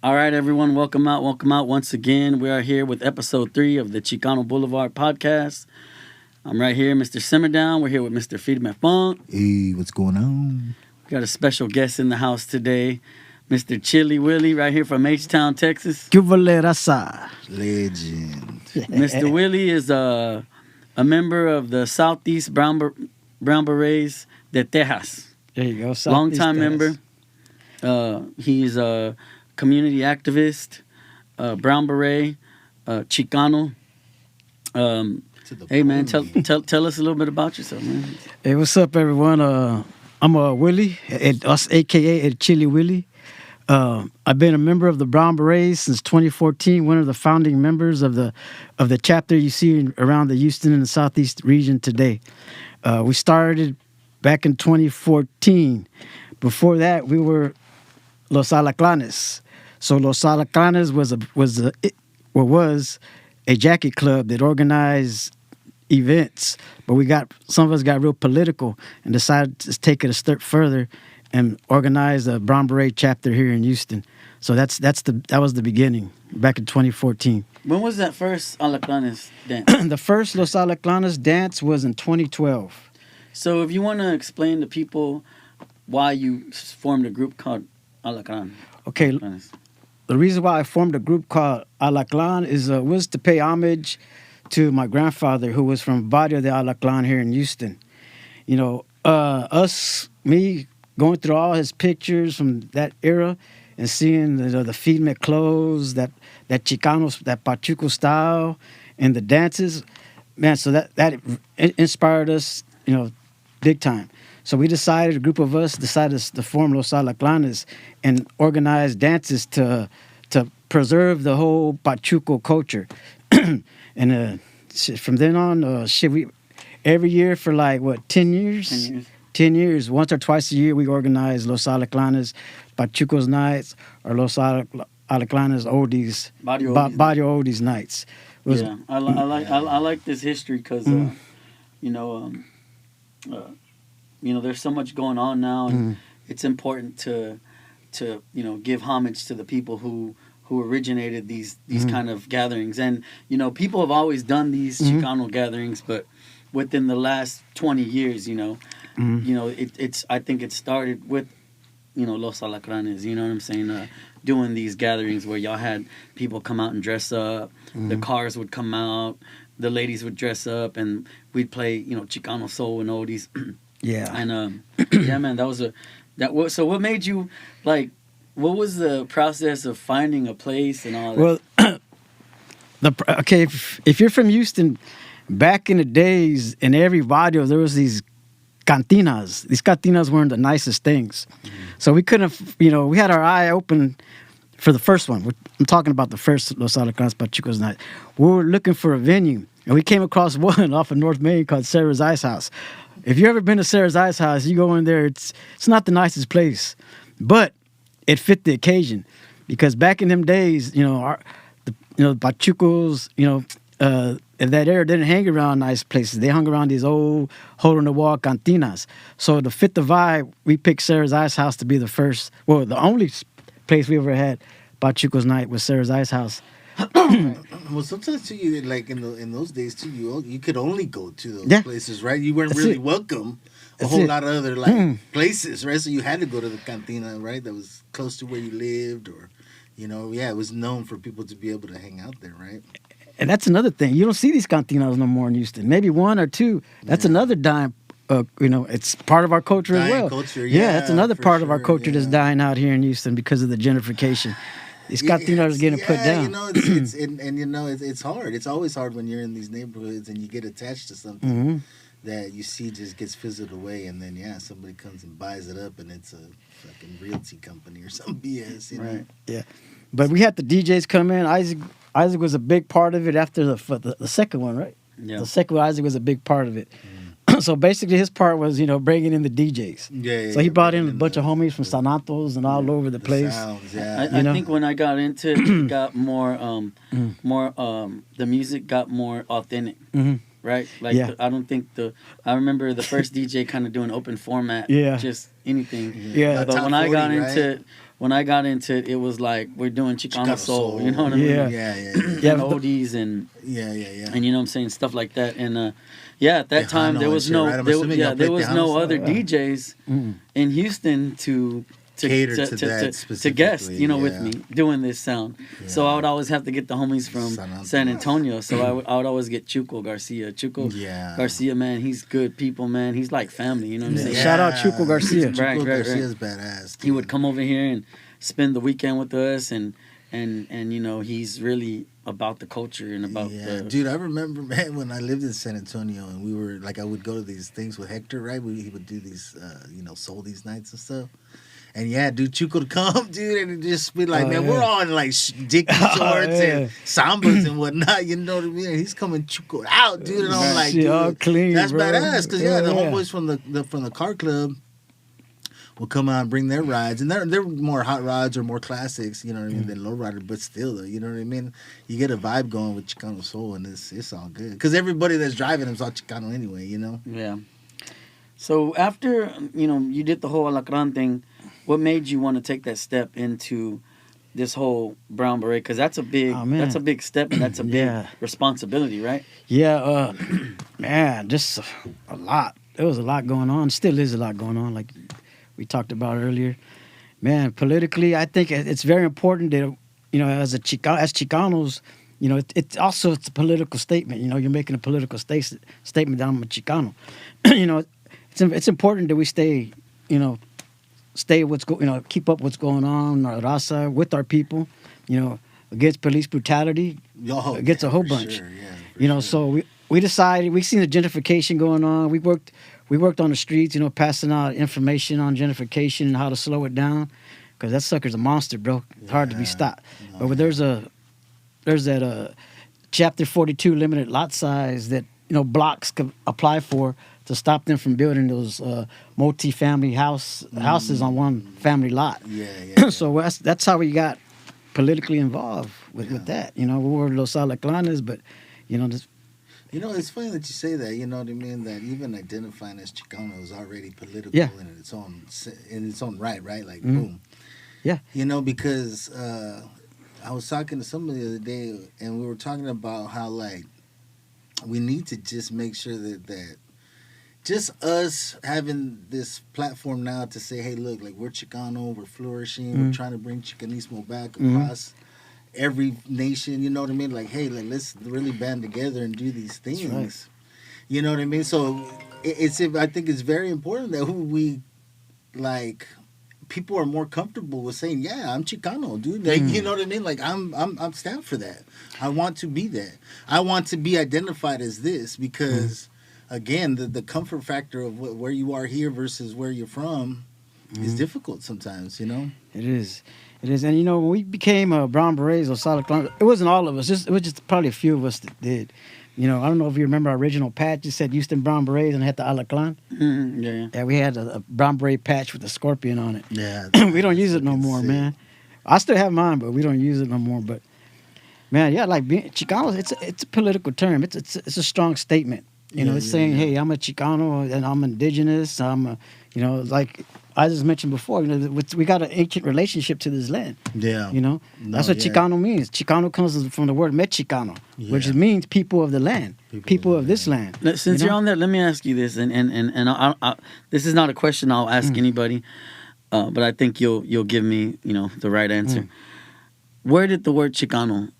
All right, everyone, welcome out once again. We are here with episode 3 of the Chicano Boulevard podcast. I'm right here, Mr. Simmer Down. We're here with Mr. Firme Funk. Hey, what's going on? We got a special guest in the house today, Mr. Chili Willie, right here from H-Town, Texas. Raza. Legend. Mr. Willie is a member of the Southeast Brown Berets de Tejas. There you go. Southeast Longtime Tejas. member. He's a community activist, Brown Beret, Chicano. Hey, man, tell us a little bit about yourself, man. Hey, what's up, everyone? I'm Willie, a.k.a. Chili Willie. I've been a member of the Brown Berets since 2014, one of the founding members of the chapter you see around the Houston and the Southeast region today. We started back in 2014. Before that, we were Los Alaclanes. So Los Alaclanes was a jacket club that organized events, but some of us got real political and decided to take it a step further and organize a Brown Beret chapter here in Houston. So that was the beginning back in 2014. When was that first Alaclanes dance? The first Los Alaclanes dance was in 2012. So if you want to explain to people why you formed a group called Alaclan. Okay, Alaclanes. the reason why I formed a group called Alaclan was to pay homage to my grandfather, who was from Barrio de Alaclan here in Houston. You know, me going through all his pictures from that era and seeing the Firme clothes, that Chicano, that Pachuco style, and the dances, man. So that inspired us, big time. So a group of us decided to form Los Alaclanes and organize dances to preserve the whole Pachuco culture. And from then on, we every year for 10 years? 10 years. 10 years, once or twice a year, we organize Los Alaclanes Pachuco's nights or Los Alaclanes Oldies, Barrio Oldies nights. Yeah, I like this history because, there's so much going on now, and it's important to give homage to the people who originated these kind of gatherings. And people have always done these Chicano gatherings, but within the last 20 years, I think it started with Los Alacranes. You know what I'm saying? Doing these gatherings where y'all had people come out and dress up, the cars would come out, the ladies would dress up, and we'd play Chicano soul and oldies. Yeah. And yeah, man, so what made you what was the process of finding a place and all that? Well, if you're from Houston, back in the days, in every barrio, there was these cantinas. These cantinas weren't the nicest things. So we couldn't, we had our eye open for the first one. I'm talking about the first Los Alacranes Pachuco's night. We were looking for a venue, and we came across one off of North Main called Sarah's Ice House. If you've ever been to Sarah's Ice House, you go in there, it's not the nicest place, but it fit the occasion, because back in them days, the Pachucos, in that era didn't hang around nice places. They hung around these old hole-in-the-wall cantinas. So to fit the vibe, we picked Sarah's Ice House to be the only place we ever had Pachuco's night was Sarah's Ice House. Well, sometimes too, in those days too, you could only go to those places, right? You weren't really welcome a whole lot of other places, right? So you had to go to the cantina, right? That was close to where you lived, or it was known for people to be able to hang out there, right? And that's another thing. You don't see these cantinas no more in Houston. Maybe one or two. That's another dime. It's part of our culture as well. Culture, that's another part of our culture that's dying out here in Houston because of the gentrification. These cantinas are getting put down. It's hard. It's always hard when you're in these neighborhoods and you get attached to something that you see just gets fizzled away, and then somebody comes and buys it up, and it's a fucking realty company or some BS. Right. Yeah. But we had the DJs come in. Isaac was a big part of it after the second one, right? Yeah. The second one, Isaac was a big part of it. So basically, his part was, bringing in the DJs. Yeah. So he brought in a bunch of homies from San Santos and all over the place. Sounds, I think when I got into it, it got more, the music got more authentic. Right? I don't think I remember the first DJ kind of doing open format. Yeah. Just anything. Yeah. But when I got into when I got into it, it was like we're doing Chicano soul. You know what I mean? Yeah. And oldies and and you know what I'm saying, stuff like that. And at that time there was no there was no other DJs in Houston to cater to that to guest, you know, yeah. with me doing this sound. Yeah. So I would always have to get the homies from San Antonio. So I would always get Chuco Garcia. Garcia, man, he's good people, man. He's like family, you know what I'm saying? Yeah. Shout out Chuco Garcia. Chuco Garcia's badass. Dude. He would come over here and spend the weekend with us, and you know, he's really about the culture and about the... Dude, I remember, man, when I lived in San Antonio and we were, like, I would go to these things with Hector, right? He would do these, you know, Soldies nights and stuff. And dude, Chuco would come, dude, and just be like, man, we're all in like Dickie shorts and sambas and whatnot, you know what I mean? And he's coming Chuco out, dude, and I'm like, dude, all clean, that's bro. badass, because the homeboys from the car club will come out and bring their rides, and they're more hot rods or more classics, you know what I mean, than low rider, but still, though, you know what I mean? You get a vibe going with Chicano Soul, and it's all good, because everybody that's driving them's all Chicano anyway, you know? Yeah. So after, you know, you did the whole Alacran thing, what made you want to take that step into this whole brown beret? Because that's a big step, and that's a big responsibility, right? Yeah, man, just a lot. There was a lot going on. Still is a lot going on, like we talked about earlier. Man, politically, I think it's very important that, you know, as Chicanos, you know, it's a political statement. You know, you're making a political statement that I'm a Chicano. You know, it's important that we stay, you know, keep up what's going on, our raza, with our people, you know, against police brutality, against a whole bunch. Sure, you know, so we decided, we seen the gentrification going on. We worked on the streets, you know, passing out information on gentrification and how to slow it down, because that sucker's a monster, bro. It's hard to be stopped. But there's that Chapter 42 limited lot size that, you know, blocks could apply for to stop them from building those multi-family houses on one family lot. So that's how we got politically involved with that. You know, we were Los Alacranes, but, you know, you know, it's funny that you say that. You know what I mean? That even identifying as Chicano is already political in its own right? Like, boom. Yeah. You know, because I was talking to somebody the other day, and we were talking about how, like, we need to just make sure that just us having this platform now to say, hey, look, like, we're Chicano, we're flourishing, we're trying to bring Chicanismo back across every nation, you know what I mean? Like, hey, like, let's really band together and do these things. Right. You know what I mean? So I think it's very important that we, like, people are more comfortable with saying, yeah, I'm Chicano, dude. Like, you know what I mean? Like, I'm stand for that. I want to be that. I want to be identified as this because, again, the comfort factor of where you are here versus where you're from is difficult sometimes, you know? It is. And, you know, when we became Brown Berets or Solid Clan, it wasn't all of us. It was just probably a few of us that did. You know, I don't know if you remember our original patch. It said Houston Brown Berets and it had the Alacran. Yeah, we had a Brown Beret patch with a scorpion on it. Yeah. We don't use it no more, man. I still have mine, but we don't use it no more. But, man, yeah, like being Chicano, it's a political term. It's a strong statement. You know, it's saying, hey, I'm a Chicano and I'm indigenous. You know, like I just mentioned before, you know, we got an ancient relationship to this land. Yeah. You know, that's what Chicano means. Chicano comes from the word Mexicano, which means people of the land, people of this land. Since you're on that, let me ask you this, and this is not a question I'll ask anybody, but I think you'll give me, you know, the right answer. Where did the word Chicano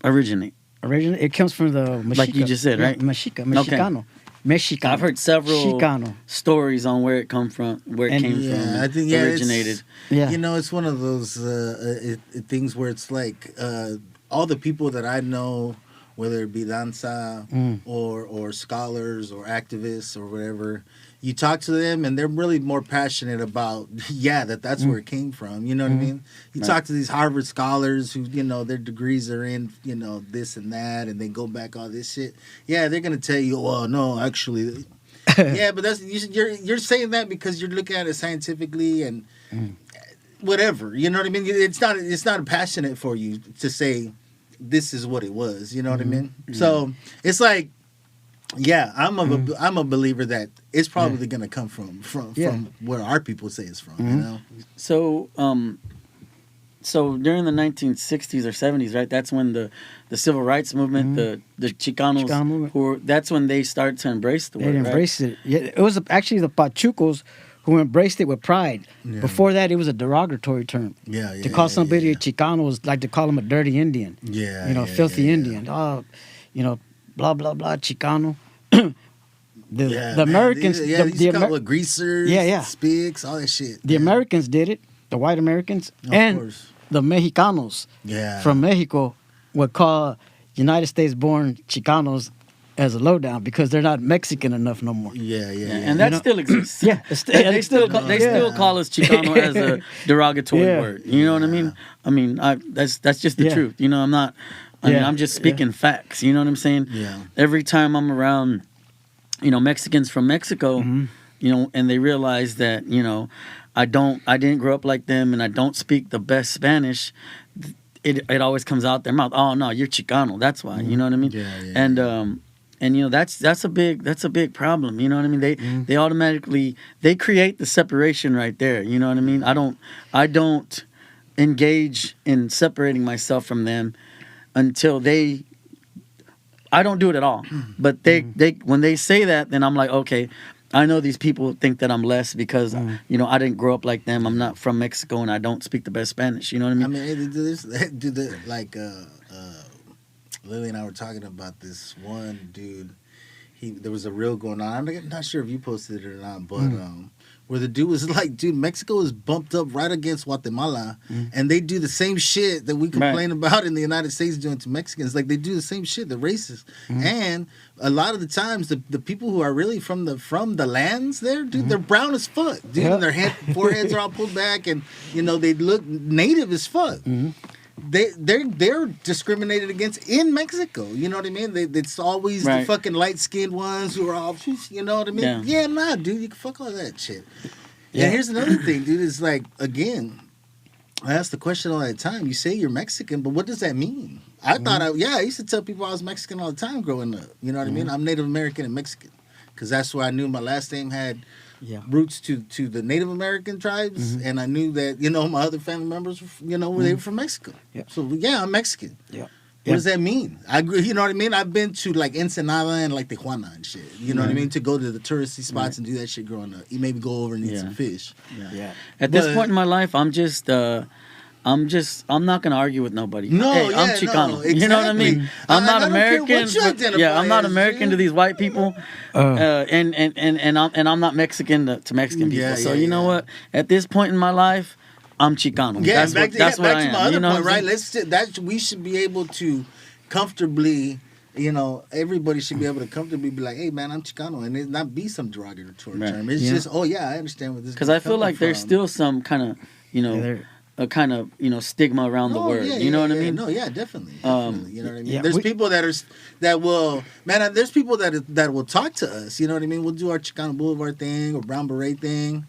originate? It comes from the Mexica. Like you just said, right? Mexicano. Okay. Mexicano. I've heard several stories on where it came from, I think originated. You know, it's one of those things where it's like all the people that I know, whether it be danza or scholars or activists or whatever, you talk to them and they're really more passionate about that's where it came from. You know what I mean? You talk to these Harvard scholars who, you know, their degrees are in, you know, this and that, and they go back all this shit. Yeah, they're gonna tell you, well, no, actually, but that's you're saying that because you're looking at it scientifically and whatever. You know what I mean? It's not passionate for you to say this is what it was. You know what I mean? So it's like Yeah, I'm a believer that it's probably going to come from where our people say it's from. You know. So during the 1960s or 70s, right? That's when the civil rights movement, the Chicanos, movement. That's when they started to embrace the word. They embraced it. Yeah, it was actually the Pachucos who embraced it with pride. Yeah. Before that, it was a derogatory term. To call somebody a Chicano was like to call him a dirty Indian. Filthy Indian. Oh, blah blah blah Chicano. the Americans, the greasers, spigs, all that shit. The Americans did it. The white Americans and the Mexicanos from Mexico would call United States born Chicanos as a lowdown because they're not Mexican enough no more. And that still exists. They still call us Chicano as a derogatory word. You know what I mean? I mean, that's just the truth. You know, I'm not. I mean, I'm just speaking facts. You know what I'm saying? Yeah. Every time I'm around, Mexicans from Mexico, and they realize that I didn't grow up like them, and I don't speak the best Spanish. It always comes out their mouth. Oh no, you're Chicano. That's why. You know what I mean? And that's a big problem. You know what I mean? They automatically they create the separation right there. You know what I mean? I don't engage in separating myself from them until I don't do it at all. But they when they say that, then I'm like, okay, I know these people think that I'm less because I didn't grow up like them. I'm not from Mexico and I don't speak the best Spanish. You know what I mean? I mean, Lily and I were talking about this one dude. There was a reel going on. I'm not sure if you posted it or not, but where the dude was like, dude, Mexico is bumped up right against Guatemala, and they do the same shit that we complain about in the United States doing to Mexicans. Like, they do the same shit. They're racist. And a lot of the times, the people who are really from the lands there, dude, they're brown as fuck. Dude, and their foreheads are all pulled back, and, they look native as fuck. They're discriminated against in Mexico. You know what I mean? It's always the fucking light skinned ones who are all, you know what I mean? Yeah, nah, dude, you can fuck all that shit. Yeah. And here's another thing, dude. Is like, again, I ask the question all the time. You say you're Mexican, but what does that mean? I thought I used to tell people I was Mexican all the time growing up. You know what I mean? I'm Native American and Mexican because that's where I knew my last name had roots to the Native American tribes, and I knew that my other family members they were from Mexico. So I'm Mexican. What does that mean? I agree. You know what I mean? I've been to like Ensenada and like Tijuana and shit. You know what I mean? To go to the touristy spots and do that shit growing up. You maybe go over and eat some fish. At this point in my life, I'm not gonna argue with nobody. No, I'm Chicano. No, exactly. You know what I mean? I'm not American. I'm not American to these white people, and I'm not Mexican to Mexican people. So you know what? At this point in my life, I'm Chicano. Yeah, that's what I am. Back to my other point, right? We should be able to comfortably. Everybody should be able to comfortably be like, "Hey, man, I'm Chicano," and it not be some derogatory term. It's just, "Oh yeah, I understand what this." Because I feel like there's still some kind of, a kind of stigma around the word. You know what I mean? No, yeah, definitely. You know what I mean? There's people that will there's people that will talk to us. You know what I mean? We'll do our Chicano Boulevard thing or Brown Beret thing.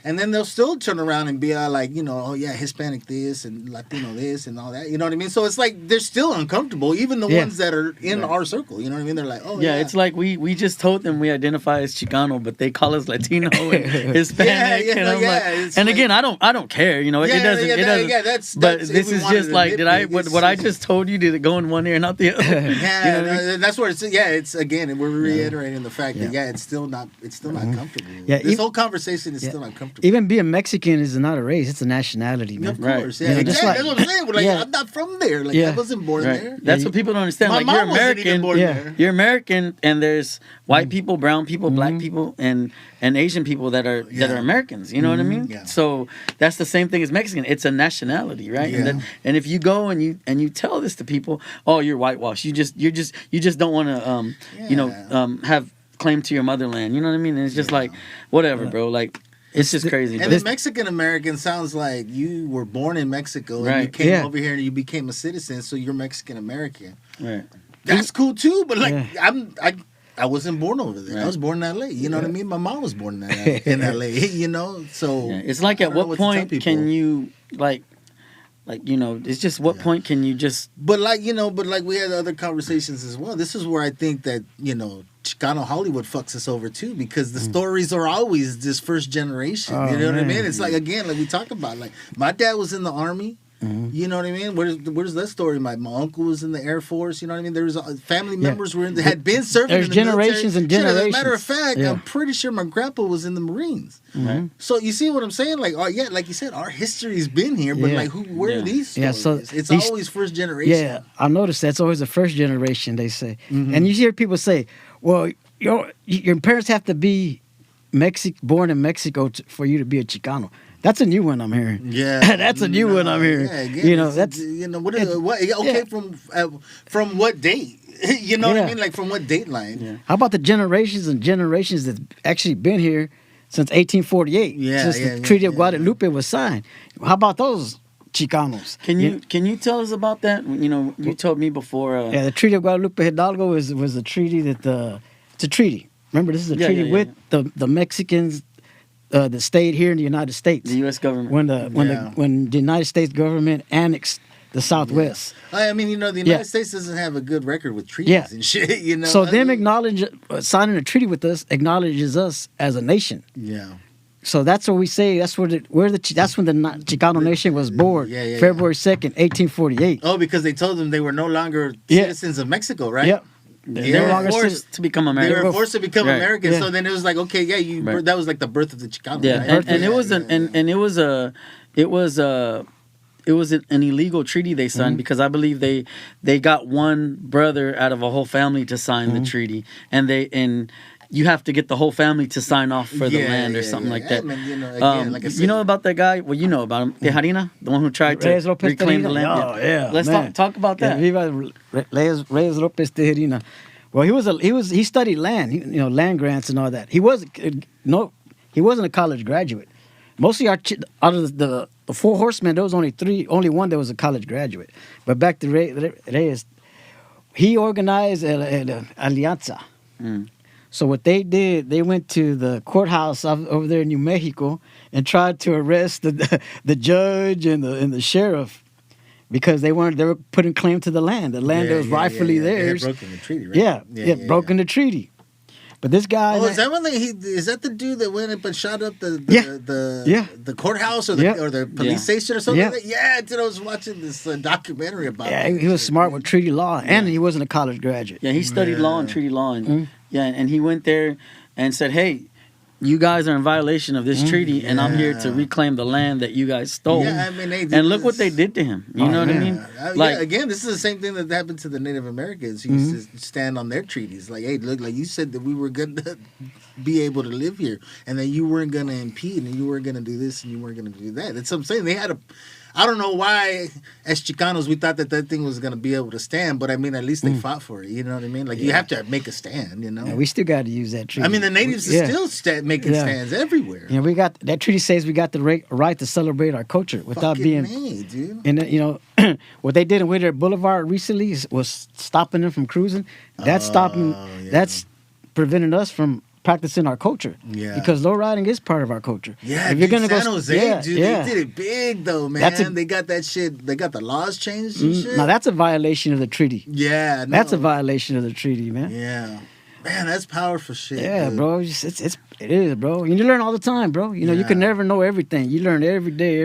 And then they'll still turn around and be like, oh yeah, Hispanic this and Latino this and all that. You know what I mean? So it's like they're still uncomfortable, even the ones that are in our circle. You know what I mean? They're like, oh yeah. It's like we just told them we identify as Chicano, but they call us Latino and Hispanic. And I'm like, and again, I don't care. It doesn't. But this is just like, what I just told you? Did it go in one ear and not the other? That's where it's. Yeah, it's again, we're reiterating the fact that it's still not comfortable. Yeah, this whole conversation is still not comfortable. Even being Mexican is not a race; it's a nationality, man. Of course, that's what I'm saying. I'm not from there. Like, I wasn't born there. That's what people don't understand. My mom wasn't even born there. You're American, and there's white people, brown people, black people, and Asian people that are Americans. You know what I mean? Yeah. So that's the same thing as Mexican. It's a nationality, right? Yeah. And if you go and you tell this to people, oh, you're whitewashed. You just don't want to have claim to your motherland. You know what I mean? And it's just like, whatever, bro. Like, it's just crazy. And the Mexican American sounds like you were born in Mexico and you came over here and you became a citizen, so you're Mexican American. Right. That's cool too, but like I wasn't born over there. Right. I was born in LA. You know what I mean? My mom was born in LA, So it's like, at what point can you, like, Like, you know, it's just what point can you just... But like, you know, we had other conversations as well. This is where I think that, you know, Chicano Hollywood fucks us over too, because the stories are always this first generation. You know what I mean? It's like, again, like we talk about, like my dad was in the Army. You know what I mean? Where's that story? My uncle was in the Air Force. You know what I mean? There was family members were in, had been serving. There's in the generations military. and generations. As a matter of fact, I'm pretty sure my grandpa was in the Marines. So you see what I'm saying? Like, like you said, our history's been here, but like, where are these stories? So it's always first generation. Yeah, I noticed that's always the first generation. They say, and you hear people say, "Well, your parents have to be born in Mexico for you to be a Chicano." That's a new one I'm hearing. Yeah, that's a new one I'm hearing. Yeah, again, you know, that's from what date? You know what I mean? Like from what date line? Yeah. How about the generations and generations that's actually been here since 1848? Since the Treaty of Guadalupe was signed. How about those Chicanos? Can you tell us about that? You know, you told me before. The Treaty of Guadalupe Hidalgo was a treaty it's a treaty. Remember, this is a treaty with the Mexicans. That stayed here in the United States. The U.S. government. When the United States government annexed the Southwest. I mean, you know, the United States doesn't have a good record with treaties and shit. You know. So them signing a treaty with us acknowledges us as a nation. Yeah. So that's what we say. That's when the Chicano Nation was born. February 2nd, 1848. Oh, because they told them they were no longer citizens of Mexico, right? Yep. They were forced to become American. They were forced to become American. So then it was like, okay, that was like the birth of the Chicano. Yeah, right? and it was an illegal treaty they signed because I believe they got one brother out of a whole family to sign the treaty, and you have to get the whole family to sign off for the land or something like that. I mean, you know, again, like I said, you know about that guy? Well, you know about him, Tejarina, the one who tried to reclaim the land. Oh yeah, let's talk about that. Reyes Lopez Tejarina. Well, he studied land, land grants and all that. He wasn't a college graduate. Mostly out of the four horsemen, there was only one that was a college graduate. But back to Reyes, he organized an alianza. So what they did, they went to the courthouse over there in New Mexico and tried to arrest the judge and the sheriff because they were putting claim to the land. The land that was rightfully theirs. They had broken the treaty, right? Broken the treaty. But this guy. Oh, is that the dude that went up and shot up the courthouse or the police station or something like that? Yeah, dude, I was watching this documentary about. Yeah, he was smart with treaty law, and he wasn't a college graduate. Yeah, he studied law and treaty law, and and he went there and said, "Hey, you guys are in violation of this treaty, and I'm here to reclaim the land that you guys stole." Yeah, I mean, and look what they did to him. You know what I mean? Like again, this is the same thing that happened to the Native Americans who used to stand on their treaties. Like, hey, look, like you said that we were going to be able to live here, and that you weren't going to impede, and you weren't going to do this, and you weren't going to do that. That's what I'm saying. They had I don't know why, as Chicanos, we thought that thing was going to be able to stand, but I mean, at least they fought for it. You know what I mean? Like, you have to make a stand, you know? Yeah, we still got to use that treaty. I mean, the natives are still making stands everywhere. You know, that treaty says we got the right to celebrate our culture without being. Dude. And, what they did in Whittier Boulevard recently was stopping them from cruising. That's that's preventing us from practicing our culture. Yeah. Because low riding is part of our culture. Yeah, if you're gonna San Jose, dude, they did it big though, man. They got that shit. They got the laws changed and shit. Now that's a violation of the treaty. Yeah, that's a violation of the treaty, man. Yeah, man, that's powerful shit. Yeah, dude. bro. It is, bro. You learn all the time, bro. You can never know everything. You learn every day.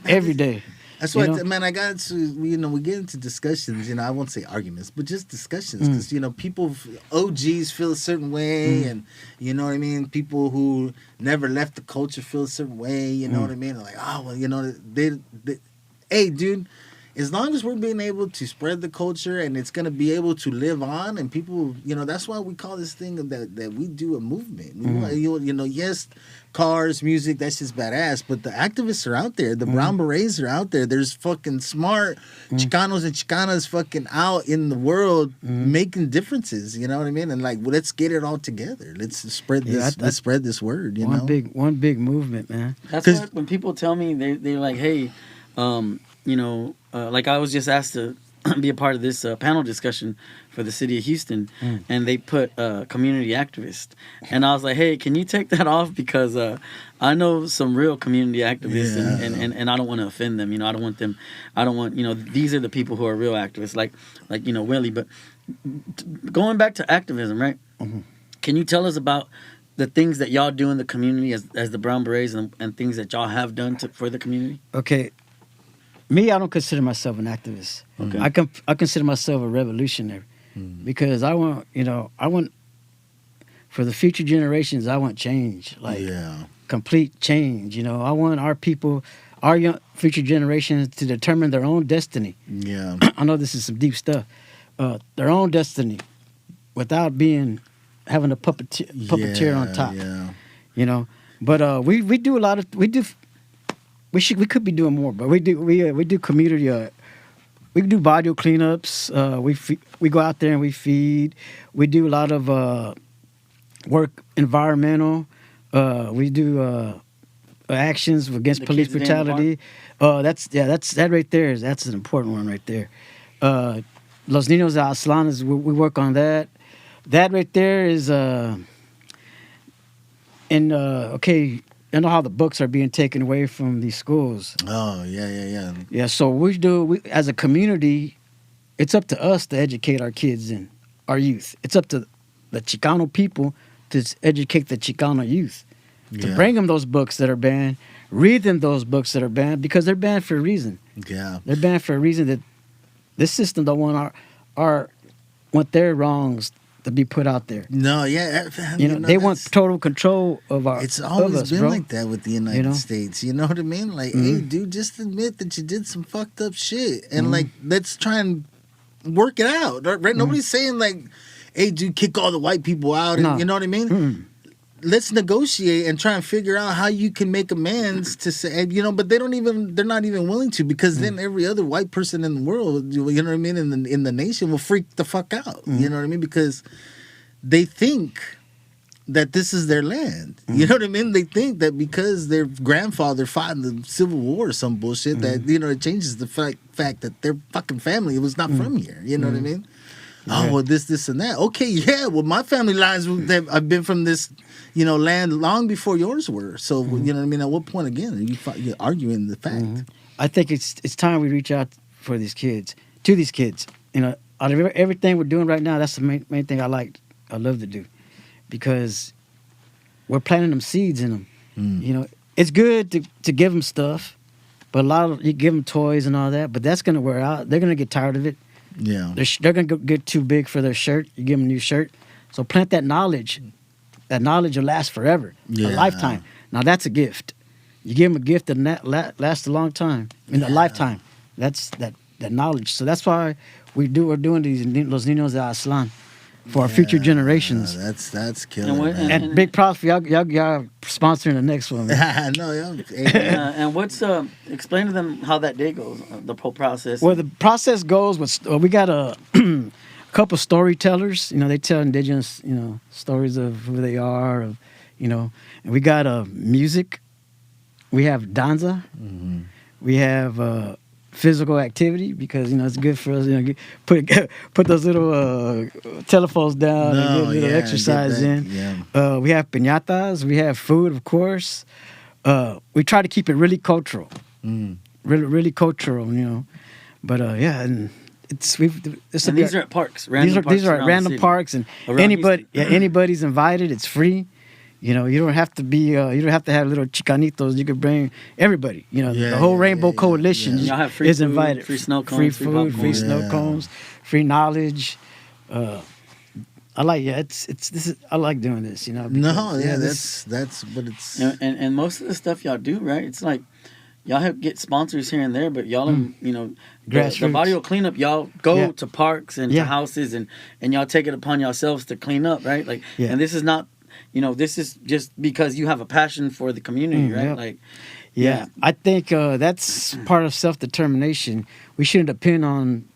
Every day. That's why, man, I got into, we get into discussions, I won't say arguments, but just discussions. Because, people, OGs feel a certain way. And, you know what I mean? People who never left the culture feel a certain way. You know what I mean? Like, oh, well, hey, dude, as long as we're being able to spread the culture and it's going to be able to live on and people, that's why we call this thing that we do a movement. Yes, cars, music, that's just badass. But the activists are out there. The brown berets are out there. There's fucking smart Chicanos and Chicanas fucking out in the world making differences. You know what I mean? And like, well, let's get it all together. Let's spread this. Let's spread this word. One big movement, man. That's why when people tell me they're like, hey, like I was just asked to be a part of this panel discussion for the city of Houston, and they put community activist, and I was like, hey, can you take that off, because I know some real community activists, and I don't want to offend them. I don't want these are the people who are real activists, like Willie. But going back to activism, right? Mm-hmm. Can you tell us about the things that y'all do in the community as the Brown Berets, and things that y'all have done for the community? Okay. Me, I don't consider myself an activist. Okay. I consider myself a revolutionary, because I want for the future generations, I want change, complete change. I want our people, our young future generations, to determine their own destiny. Yeah, I know this is some deep stuff. Their own destiny, without having a puppeteer on top. Yeah. But we do a lot of we could be doing more, but we do community. We do barrio cleanups. We go out there and we feed. We do a lot of work environmental. We do actions against police brutality. That right there. That's an important one right there. Los Niños de Aztlán, we work on that. That right there is okay. I know how the books are being taken away from these schools. Oh, yeah. Yeah, so we as a community, it's up to us to educate our kids and our youth. It's up to the Chicano people to educate the Chicano youth. To bring them those books that are banned, read them those books that are banned, because they're banned for a reason. Yeah. They're banned for a reason, that this system don't want want their wrongs to be put out there. No, yeah. They want total control of our. It's always been like that with the United States. You know what I mean? Like, hey, dude, just admit that you did some fucked up shit, and let's try and work it out. Right? Nobody's saying like, hey, dude, kick all the white people out. And, you know what I mean? Let's negotiate and try and figure out how you can make amends to say, but they're not even willing to, because then every other white person in the world, you know what I mean, in the nation will freak the fuck out. You know what I mean? Because they think that this is their land. You know what I mean? They think that because their grandfather fought in the Civil War or some bullshit, that, it changes the fact that their fucking family was not from here. You know what I mean? Oh, well, this and that. Okay, yeah. Well, my family lines, I've been from this, land long before yours were. So, you know what I mean? At what point, again, are you arguing the fact? I think it's time we reach out to these kids. Out of everything we're doing right now, that's the main thing I love to do, because we're planting them seeds in them. It's good to give them stuff, but you give them toys and all that, but that's going to wear out. They're going to get tired of it. Yeah, they're gonna get too big for their shirt. You give them a new shirt, so plant that knowledge. That knowledge will last forever, a lifetime. Now that's a gift. You give them a gift that lasts a long time, a lifetime. That's that knowledge. So that's why we're doing these Los Niños de Aztlán for our future generations. That's killer. And big props for y'all sponsoring the next one. And what's explain to them how that day goes, the whole process. Well, the process goes with we got a couple storytellers. They tell indigenous stories of who they are, and we got music. We have danza. We have physical activity, because it's good for us. Put those little telephones down and get a little exercise in. Yeah. We have piñatas. We have food, of course. We try to keep it really cultural, really cultural. But and these are at parks. These are at random parks, and anybody's invited. It's free. You don't have to be. You don't have to have little chicanitos. You could bring everybody. The whole Rainbow Coalition is invited. Free snow cones, free food, free snow cones, free knowledge. I like. I like doing this. That's what it's. And most of the stuff y'all do, right? It's like y'all get sponsors here and there, but y'all, the barrio cleanup, y'all go to parks and to houses, and y'all take it upon yourselves to clean up, right? And this is not. This is just because you have a passion for the community, right? I think that's part of self-determination. We shouldn't depend on,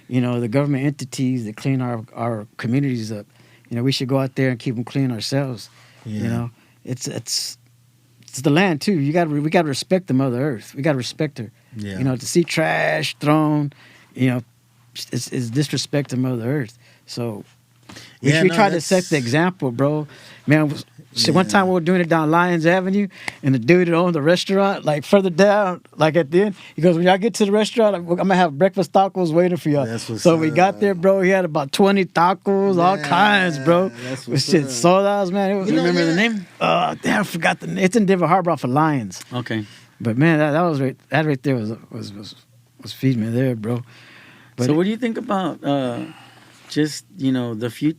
the government entities that clean our communities up. We should go out there and keep them clean ourselves. It's the land too. We got to respect the Mother Earth. We got to respect her. To see trash thrown, it's disrespect to Mother Earth. So we Yeah, try to set the example, bro. Man, so one time we were doing it down Lyons Avenue, and the dude that owned the restaurant, like further down, like at the end, he goes, "When y'all get to the restaurant, I'm gonna have breakfast tacos waiting for y'all." So we got there, bro. He had about 20 tacos, all kinds, bro. With shit, sodas, man. You remember the name? Damn, I forgot the name. It's in Denver Harbor off of Lyons. Okay. But man, that was that right there was feeding me there, bro. But so what do you think about just the future,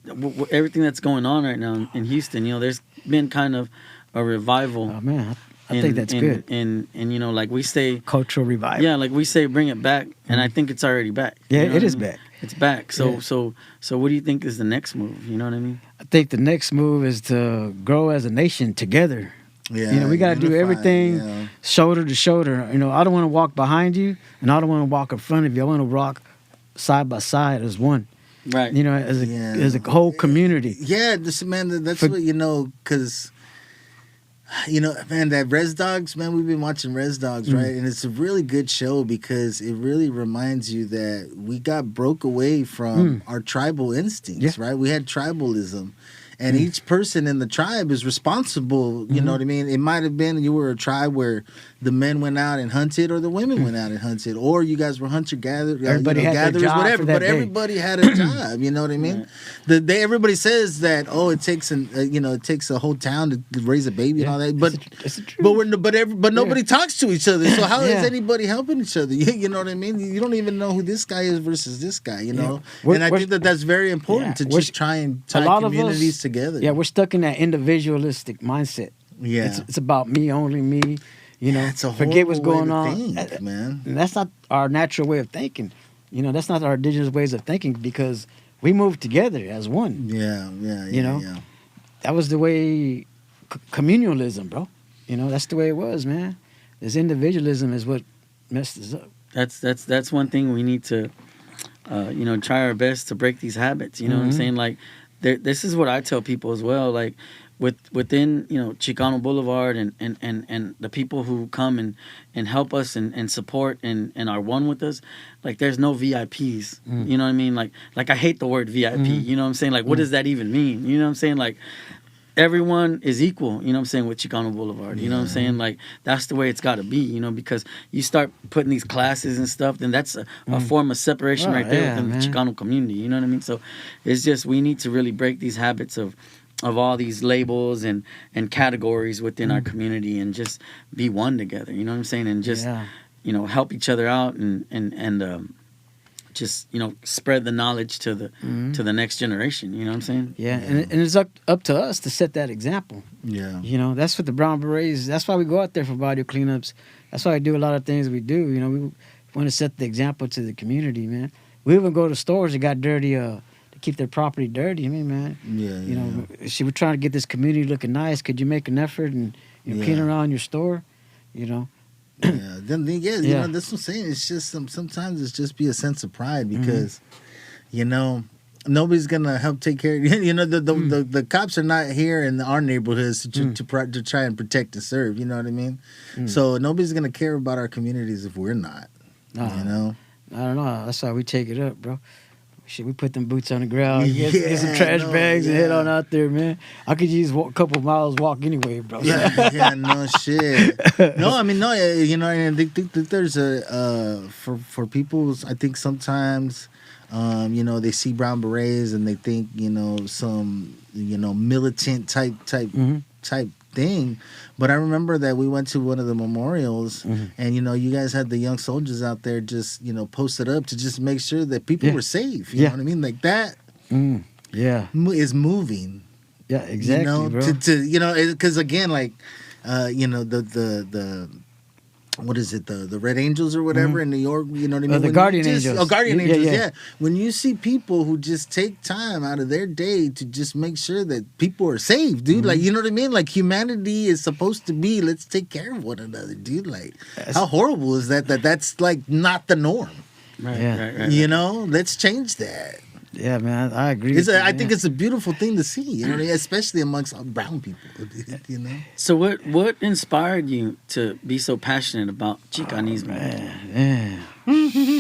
everything that's going on right now in Houston? There's been kind of a revival. Oh man, I think that's good. And like we say, cultural revival. Yeah, like we say, bring it back, and I think it's already back. Yeah, it is back. It's back. So what do you think is the next move? You know what I mean? I think the next move is to grow as a nation together. Yeah, we got to do everything shoulder to shoulder. I don't want to walk behind you, and I don't want to walk in front of you. I want to walk side by side as one. Right. As a whole community. Yeah, that's what, because, man, that Res Dogs, man, we've been watching Res Dogs, right? And it's a really good show because it really reminds you that we got broke away from our tribal instincts, right? We had tribalism. And each person in the tribe is responsible, you know what I mean? It might have been you were a tribe where the men went out and hunted or the women went out and hunted. Or you guys were hunter-gatherers, everybody had their job whatever. But day. everybody had a job, you know what I mean? Everybody says that, it takes it takes a whole town to raise a baby and all that. But but nobody talks to each other. So how is anybody helping each other? You know what I mean? You don't even know who this guy is versus this guy, you know? And I think that's very important to just try and tie communities together. Yeah, we're stuck in that individualistic mindset. Yeah, it's about me, only me. It's a forget what's going on, think, man. And that's not our natural way of thinking. That's not our indigenous ways of thinking because we moved together as one. Yeah. That was the way communalism, bro. That's the way it was, man. This individualism is what messed us up. That's one thing we need to, try our best to break these habits. You know what I'm saying? Like. This is what I tell people as well. Like within Chicano Boulevard and the people who come and help us and support and are one with us. Like there's no VIPs. You know what I mean? Like I hate the word VIP. You know what I'm saying? Like what does that even mean? You know what I'm saying? Like everyone is equal, you know what I'm saying, with Chicano Boulevard. You know what I'm saying? Like, that's the way it's got to be, because you start putting these classes and stuff, then that's a form of separation right there within the Chicano community. You know what I mean? So it's just, we need to really break these habits of all these labels and categories within our community and just be one together. You know what I'm saying? And just, help each other out and just spread the knowledge to the next generation. You know what I'm saying? Yeah, and it's up to us to set that example. Yeah, that's what the Brown Berets. That's why we go out there for body cleanups. That's why we do a lot of things we do. We want to set the example to the community, man. We even go to stores that got dirty to keep their property dirty. I mean, man. Yeah. We're trying to get this community looking nice. Could you make an effort and clean around your store? That's what I'm saying. It's just sometimes it's just be a sense of pride because, nobody's gonna help take care of you. The cops are not here in our neighborhoods to try and protect and serve. You know what I mean? So nobody's gonna care about our communities if we're not. I don't know. That's why we take it up, bro. Shit, we put them boots on the ground, get some trash bags, and head on out there, man. I could use a couple miles walk anyway, bro. No shit. And I think that there's for people. I think sometimes, they see Brown Berets and they think, some, militant type thing. But I remember that we went to one of the memorials and, you guys had the young soldiers out there just, posted up to just make sure that people were safe. You know what I mean? Like that is moving. Yeah, exactly, bro. Because again, like, the what is it, the Red Angels or whatever in New York, you know what I mean? The Guardian Angels. Oh, Guardian Angels, yeah. When you see people who just take time out of their day to just make sure that people are safe, dude, like, you know what I mean? Like, humanity is supposed to be, let's take care of one another, dude. Like, how horrible is that that's, like, not the norm? Right. Let's change that. Yeah, man, I agree. I think it's a beautiful thing to see, especially amongst brown people, So what inspired you to be so passionate about Chicanismo? Man.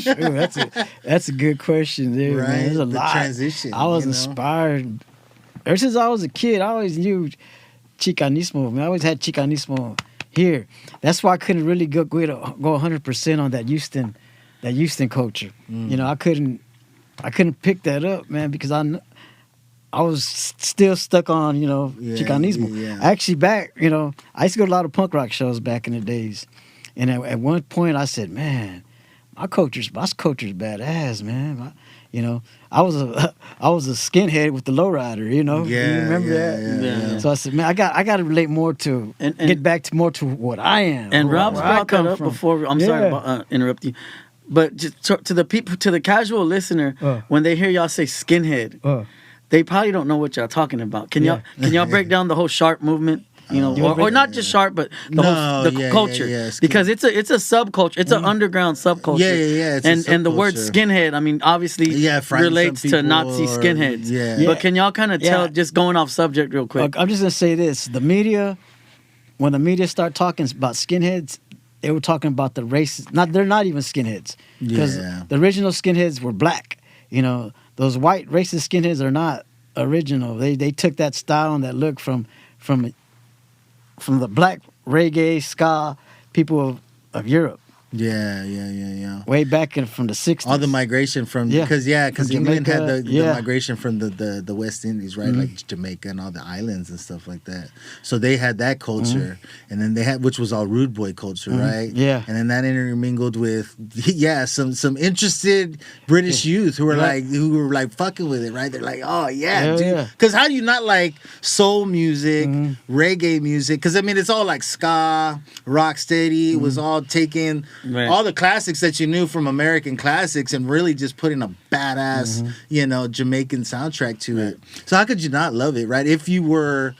That's a good question there, Right, man. There's a the lot. transition, I was you know? inspired ever since I was a kid. I always knew Chicanismo. Man, I always had Chicanismo here. That's why I couldn't really go 100% on that Houston culture. You know, I couldn't pick that up, man, because I was still stuck on, Chicanismo. Yeah. Actually, back, I used to go to a lot of punk rock shows back in the days. And at one point, I said, man, my culture's badass, man. I was a skinhead with the lowrider, you remember that? Yeah. So I said, man, I got to relate more to, get back to more to what I am. And Rob's brought that up before. I'm sorry to interrupt you. But just to the people, to the casual listener, when they hear y'all say skinhead, they probably don't know what y'all talking about. Can y'all break down the whole sharp movement? Or not just sharp, but the culture, because it's a subculture. It's an underground subculture. Yeah. And the word skinhead, I mean, obviously relates to Nazi skinheads. Yeah. But can y'all kind of tell, just going off subject real quick? I'm just gonna say this: when the media start talking about skinheads, they were talking about the races. They're not even skinheads, because the original skinheads were black. Those white racist skinheads are not original. They took that style and that look from the black reggae ska people of Europe. Yeah. Way back from the 60s. All the migration from because England had the migration from the West Indies, right? Like Jamaica and all the islands and stuff like that. So they had that culture, and then they had, which was all rude boy culture, right? Yeah. And then that intermingled with some interested British youth who were like fucking with it, right? They're like, oh yeah, dude. Because how do you not like soul music, reggae music? Because I mean, it's all like ska, rock steady. It was all taking all the classics that you knew from American classics and really just putting a badass, Jamaican soundtrack to it. So how could you not love it, right? If you were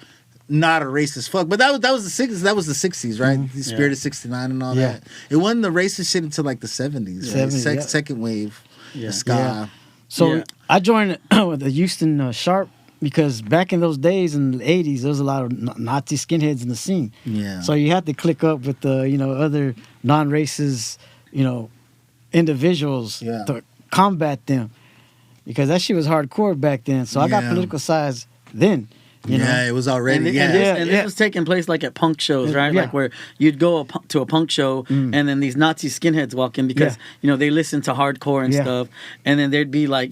not a racist fuck. But that was the 60s. That was the 60s, right? The Spirit of 69 and all that. It wasn't the racist shit until like the 70s, right? Second wave, the ska. So I joined with the Houston Sharp, because back in those days in the 80s, there was a lot of Nazi skinheads in the scene. Yeah. So you had to click up with the, other non-racist, individuals to combat them. Because that shit was hardcore back then. So I got political size then. You know? It was already. And this was taking place like at punk shows, right? Like where you'd go to a punk show, and then these Nazi skinheads walk in because they listen to hardcore and stuff, and then there'd be like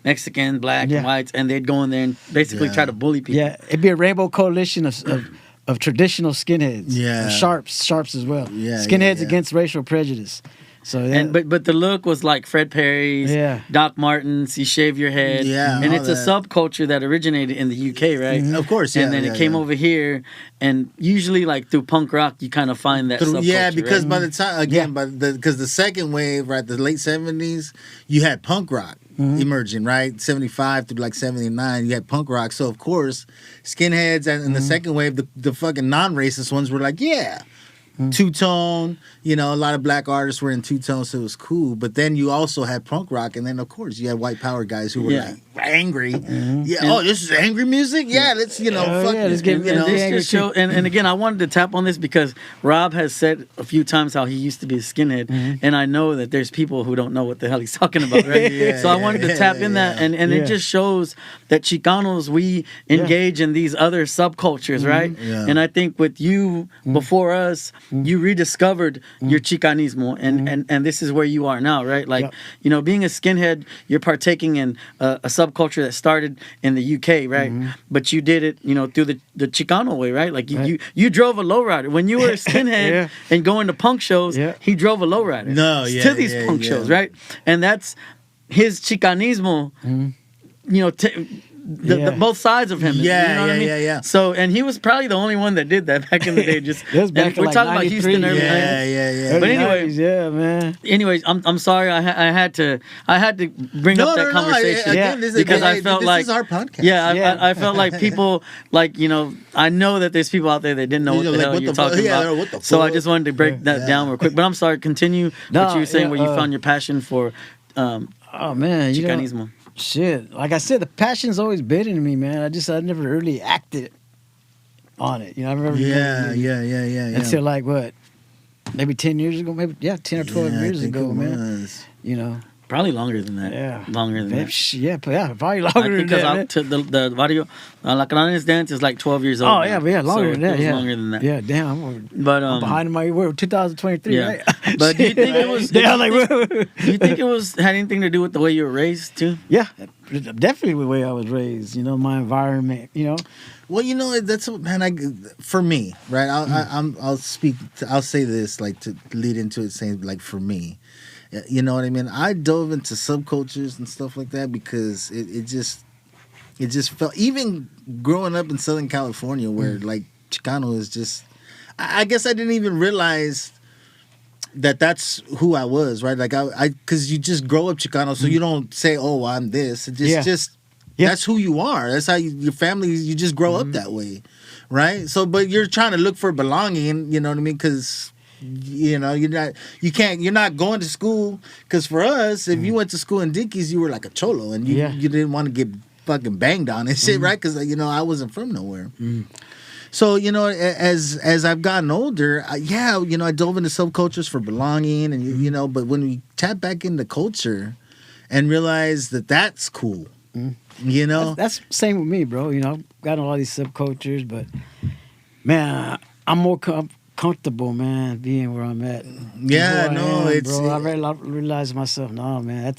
Mexican, black, and whites, and they'd go in there and basically try to bully people. Yeah, it'd be a rainbow coalition of traditional skinheads. Yeah, and sharps as well. Yeah, skinheads against racial prejudice. So but the look was like Fred Perry's, Doc Martens. You shave your head, and it's a subculture that originated in the UK, right? Of course, and then it came over here, and usually like through punk rock, you kind of find that subculture. Yeah, because by the time because the second wave, right, the late 70s, you had punk rock emerging, right? 75 through like 79, you had punk rock. So of course, skinheads and the second wave, the fucking non-racist ones were like, two-tone, a lot of black artists were in two-tone, so it was cool. But then you also had punk rock, and then of course you had white power guys who were like angry. This is angry music. Let's let's get and again, I wanted to tap on this because Rob has said a few times how he used to be a skinhead, and I know that there's people who don't know what the hell he's talking about, right? So I wanted to tap in that, and it just shows that Chicanos, we engage in these other subcultures, right? And I think with you before us, you rediscovered your Chicanismo, and this is where you are now, right? Like, being a skinhead, you're partaking in a subculture that started in the UK, right? But you did it, through the Chicano way, right? Like you drove a lowrider. When you were a skinhead and going to punk shows, he drove a lowrider to these punk shows, right? And that's his Chicanismo, both sides of him. So, and he was probably the only one that did that back in the day. We're talking about Houston, early 90s. But anyways, man. Anyways, I'm sorry. I had to bring up that conversation because I felt like this is our podcast. I felt like people I know that there's people out there that didn't know what the hell you're talking about. So I just wanted to break that down real quick. But I'm sorry. Continue what you were saying, where you found your passion for Chicanismo. Shit, like I said, the passion's always been in me, man. I never really acted on it. I remember. Yeah. Until like what, maybe 10 years ago, 10 or 12 years ago, man. was. You know. Probably longer than that. Yeah. Longer than that. Yeah, probably longer than that. I think the barrio, La Cananes dance is like 12 years old. Oh, yeah, longer than that. Yeah. Longer than that. Yeah, damn. But I'm behind my we're 2023, yeah. right? But do you think it was? Yeah, do you think it was had anything to do with the way you were raised too? Yeah, definitely the way I was raised. You know, my environment. You know. Well, you know, that's man. For me, right? I'll speak. I'll say this like to lead into it, saying like for me. You know what I mean? I dove into subcultures and stuff like that because it just felt, even growing up in Southern California where like Chicano is just, I guess I didn't even realize that that's who I was, right? Like I because you just grow up Chicano, so you don't say, oh, I'm this. It just that's who you are. That's how your family, you just grow up that way, right? So, but you're trying to look for belonging, you know what I mean? Because you know, you're not going to school, because for us, if you went to school in Dickies, you were like a cholo, and you didn't want to get fucking banged on and shit, right? Because you know, I wasn't from nowhere. So you know, as I've gotten older, you know, I dove into subcultures for belonging, and you know, but when we tap back into culture and realize that that's cool, you know, that's same with me, bro. You know, got all these subcultures, but man, I'm more comfortable, man, being where I'm at. Yeah, no, it's. Bro, I realize myself. No, man,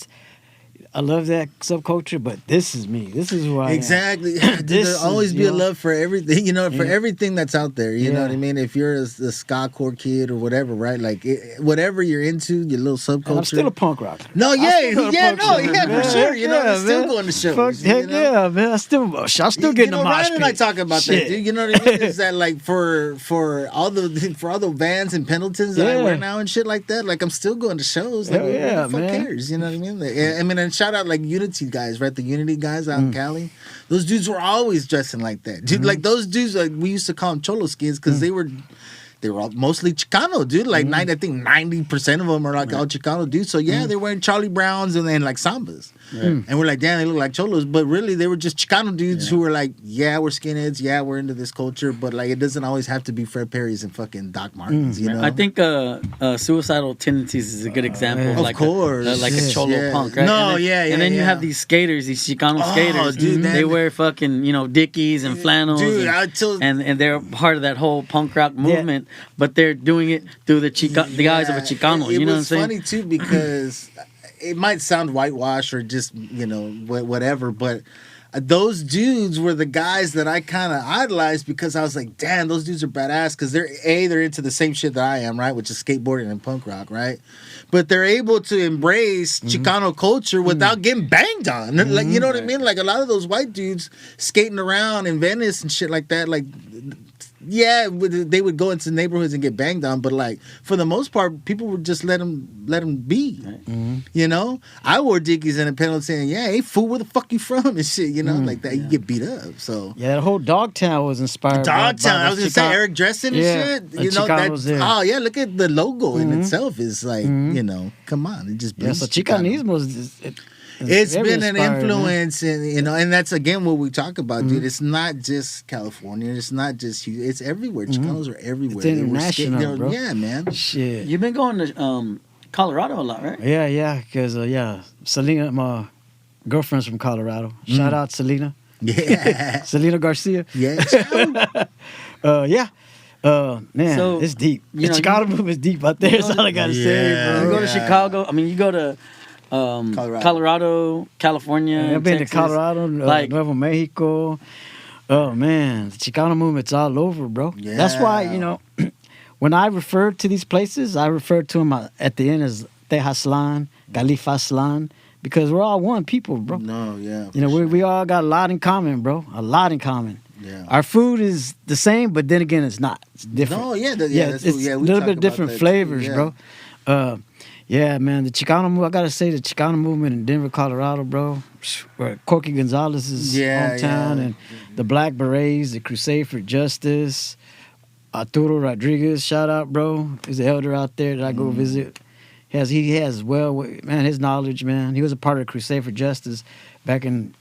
I love that subculture, but this is me. This is who I am. Exactly. There'll always be a love for everything, you know, for everything that's out there. You know what I mean? If you're a ska core kid or whatever, right? Like whatever you're into, your little subculture. And I'm still a punk rocker. No, for sure. You know, I'm still going to shows. Heck yeah, man. I still getting a mosh pit. Ryan and I talk about that, dude. You know what I mean? Is that like for all the Vans and Pendletons that I wear now and shit like that? Like I'm still going to shows. Like, who the fuck cares? You know what I mean? Like, I mean, and shout out like Unity guys, right? The Unity guys out in Cali. Those dudes were always dressing like that, dude. Like those dudes, like we used to call them cholo skins because they were all mostly Chicano, dude. Like I think 90% of them are like all Chicano dudes. So yeah, they're wearing Charlie Browns and then like Sambas. And we're like, damn, they look like cholos, but really they were just Chicano dudes who were like, yeah, we're skinheads, yeah, we're into this culture, but like it doesn't always have to be Fred Perry's and fucking Doc Martens, you know? I think Suicidal Tendencies is a good example. Of course. Like a cholo punk, right? No, and then you have these skaters, these Chicano skaters. Dude, they wear fucking, you know, Dickies and flannels. Dude, and they're part of that whole punk rock movement, but they're doing it through the eyes of a Chicano. You know what I'm saying? It was funny too because it might sound whitewash or just, you know, whatever, but those dudes were the guys that I kind of idolized because I was like, damn, those dudes are badass because they're into the same shit that I am, right? Which is skateboarding and punk rock, right? But they're able to embrace Chicano culture without getting banged on. Like, you know what I mean? Like a lot of those white dudes skating around in Venice and shit like that, like, yeah, they would go into neighborhoods and get banged on, but like for the most part, people would just let them be. Right. You know, I wore Dickies and a penalty saying, "Yeah, hey fool, where the fuck you from?" and shit. You know, like that, you get beat up. So yeah, the whole Dogtown was inspired. Dogtown, I was gonna say Eric Dresden and shit. You know that? Oh yeah, look at the logo in itself is like, you know, come on, it just so Chicanismo is. It's been an influence, and you know, and that's again what we talk about, dude. It's not just California. It's not just it's everywhere. Chicanos are everywhere. It's international, bro. Yeah, man. Shit. You've been going to Colorado a lot, right? Yeah, because Selena, my girlfriend's from Colorado. Shout out Selena. Yeah, Selena Garcia. Yeah. Man, so, it's deep. The Chicano movement is deep out there. That's all I gotta say, bro. You go to Chicago. I mean, you go to. Colorado, California. I've been Texas, to Colorado, Nuevo Mexico. Oh man, the Chicano movement's all over, bro. Yeah. That's why, you know, when I refer to these places, I refer to them at the end as Tejas, Califas, because we're all one people, bro. No, yeah. You know, we all got a lot in common, bro. A lot in common. Yeah. Our food is the same, but then again, it's not. It's different. No, it's a little bit different flavors, bro. Yeah, man, the Chicano movement, I gotta say, the Chicano movement in Denver, Colorado, bro, where Corky Gonzalez's hometown, and the Black Berets, the Crusade for Justice, Arturo Rodriguez, shout out, bro. He's an elder out there that I go visit. He has his knowledge, man. He was a part of the Crusade for Justice back when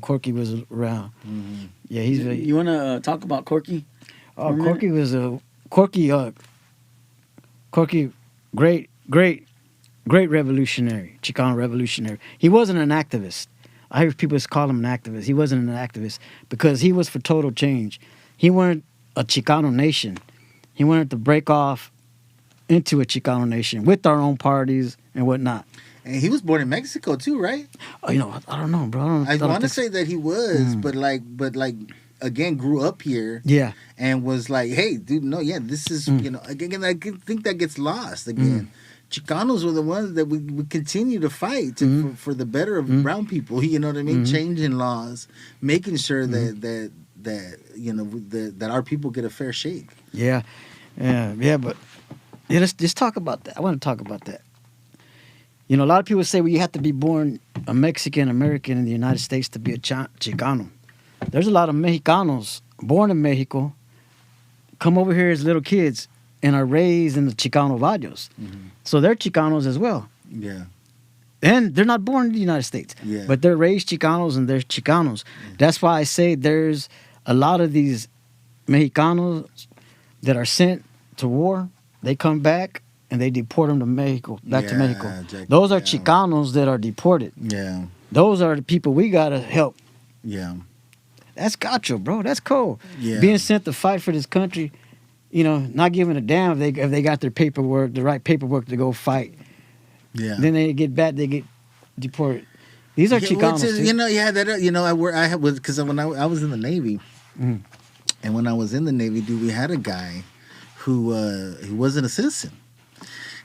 Corky was around. Mm-hmm. Yeah, You want to talk about Corky? Oh, Corky was Corky, great great revolutionary, Chicano revolutionary. He wasn't an activist. I hear people call him an activist. He wasn't an activist because he was for total change. He wanted a Chicano nation. He wanted to break off into a Chicano nation with our own parties and whatnot. And he was born in Mexico too, right? Oh, I don't know, bro. I want to say that he was, but again, grew up here. Yeah. And was like, hey, dude, no, yeah, this is, again, I think that gets lost again. Chicanos were the ones that we continue to fight for the better of brown people. You know what I mean? Changing laws, making sure that our people get a fair shake. Yeah, but let's talk about that. I want to talk about that. A lot of people say, well, you have to be born a Mexican American in the United States to be a Chicano. There's a lot of Mexicanos born in Mexico, come over here as little kids, and are raised in the Chicano barrios. So they're Chicanos as well. Yeah. And they're not born in the United States. Yeah. But they're raised Chicanos and they're Chicanos. That's why I say there's a lot of these Mexicanos that are sent to war. They come back and they deport them to Mexico, back to Mexico. Exactly. Those are Chicanos that are deported. Yeah. Those are the people we got to help. Yeah. That's gotcha, bro. That's cool. Yeah. Being sent to fight for this country, not giving a damn if they got their paperwork, the right paperwork to go fight. Yeah. Then they get back, they get deported. These are Chicanos. Because when I was in the Navy, and when I was in the Navy, dude, we had a guy who wasn't a citizen.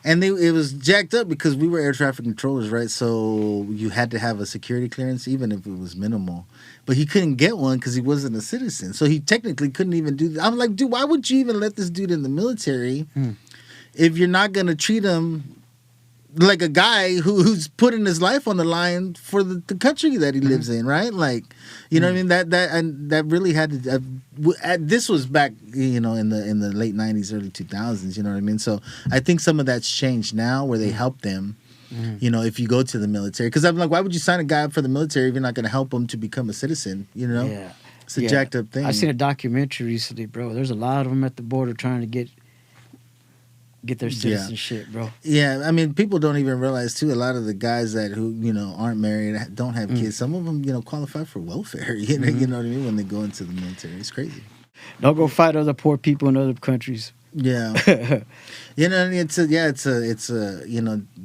And it was jacked up because we were air traffic controllers, right? So you had to have a security clearance, even if it was minimal. But he couldn't get one because he wasn't a citizen. So he technically couldn't even do that. I'm like, dude, why would you even let this dude in the military if you're not going to treat him like a guy who's putting his life on the line for the country that he lives in, right? Like, you know what I mean? That really had to. This was back, in the late '90s, early 2000s. You know what I mean? So I think some of that's changed now, where they help them. If you go to the military, because I'm like, why would you sign a guy up for the military if you're not going to help him to become a citizen? Yeah, it's a jacked up thing. I seen a documentary recently, bro. There's a lot of them at the border trying to get their citizenship, bro. Yeah, I mean, people don't even realize too. A lot of the guys who aren't married, don't have kids. Some of them qualify for welfare. You know what I mean, when they go into the military. It's crazy. Don't go fight other poor people in other countries. Yeah. It's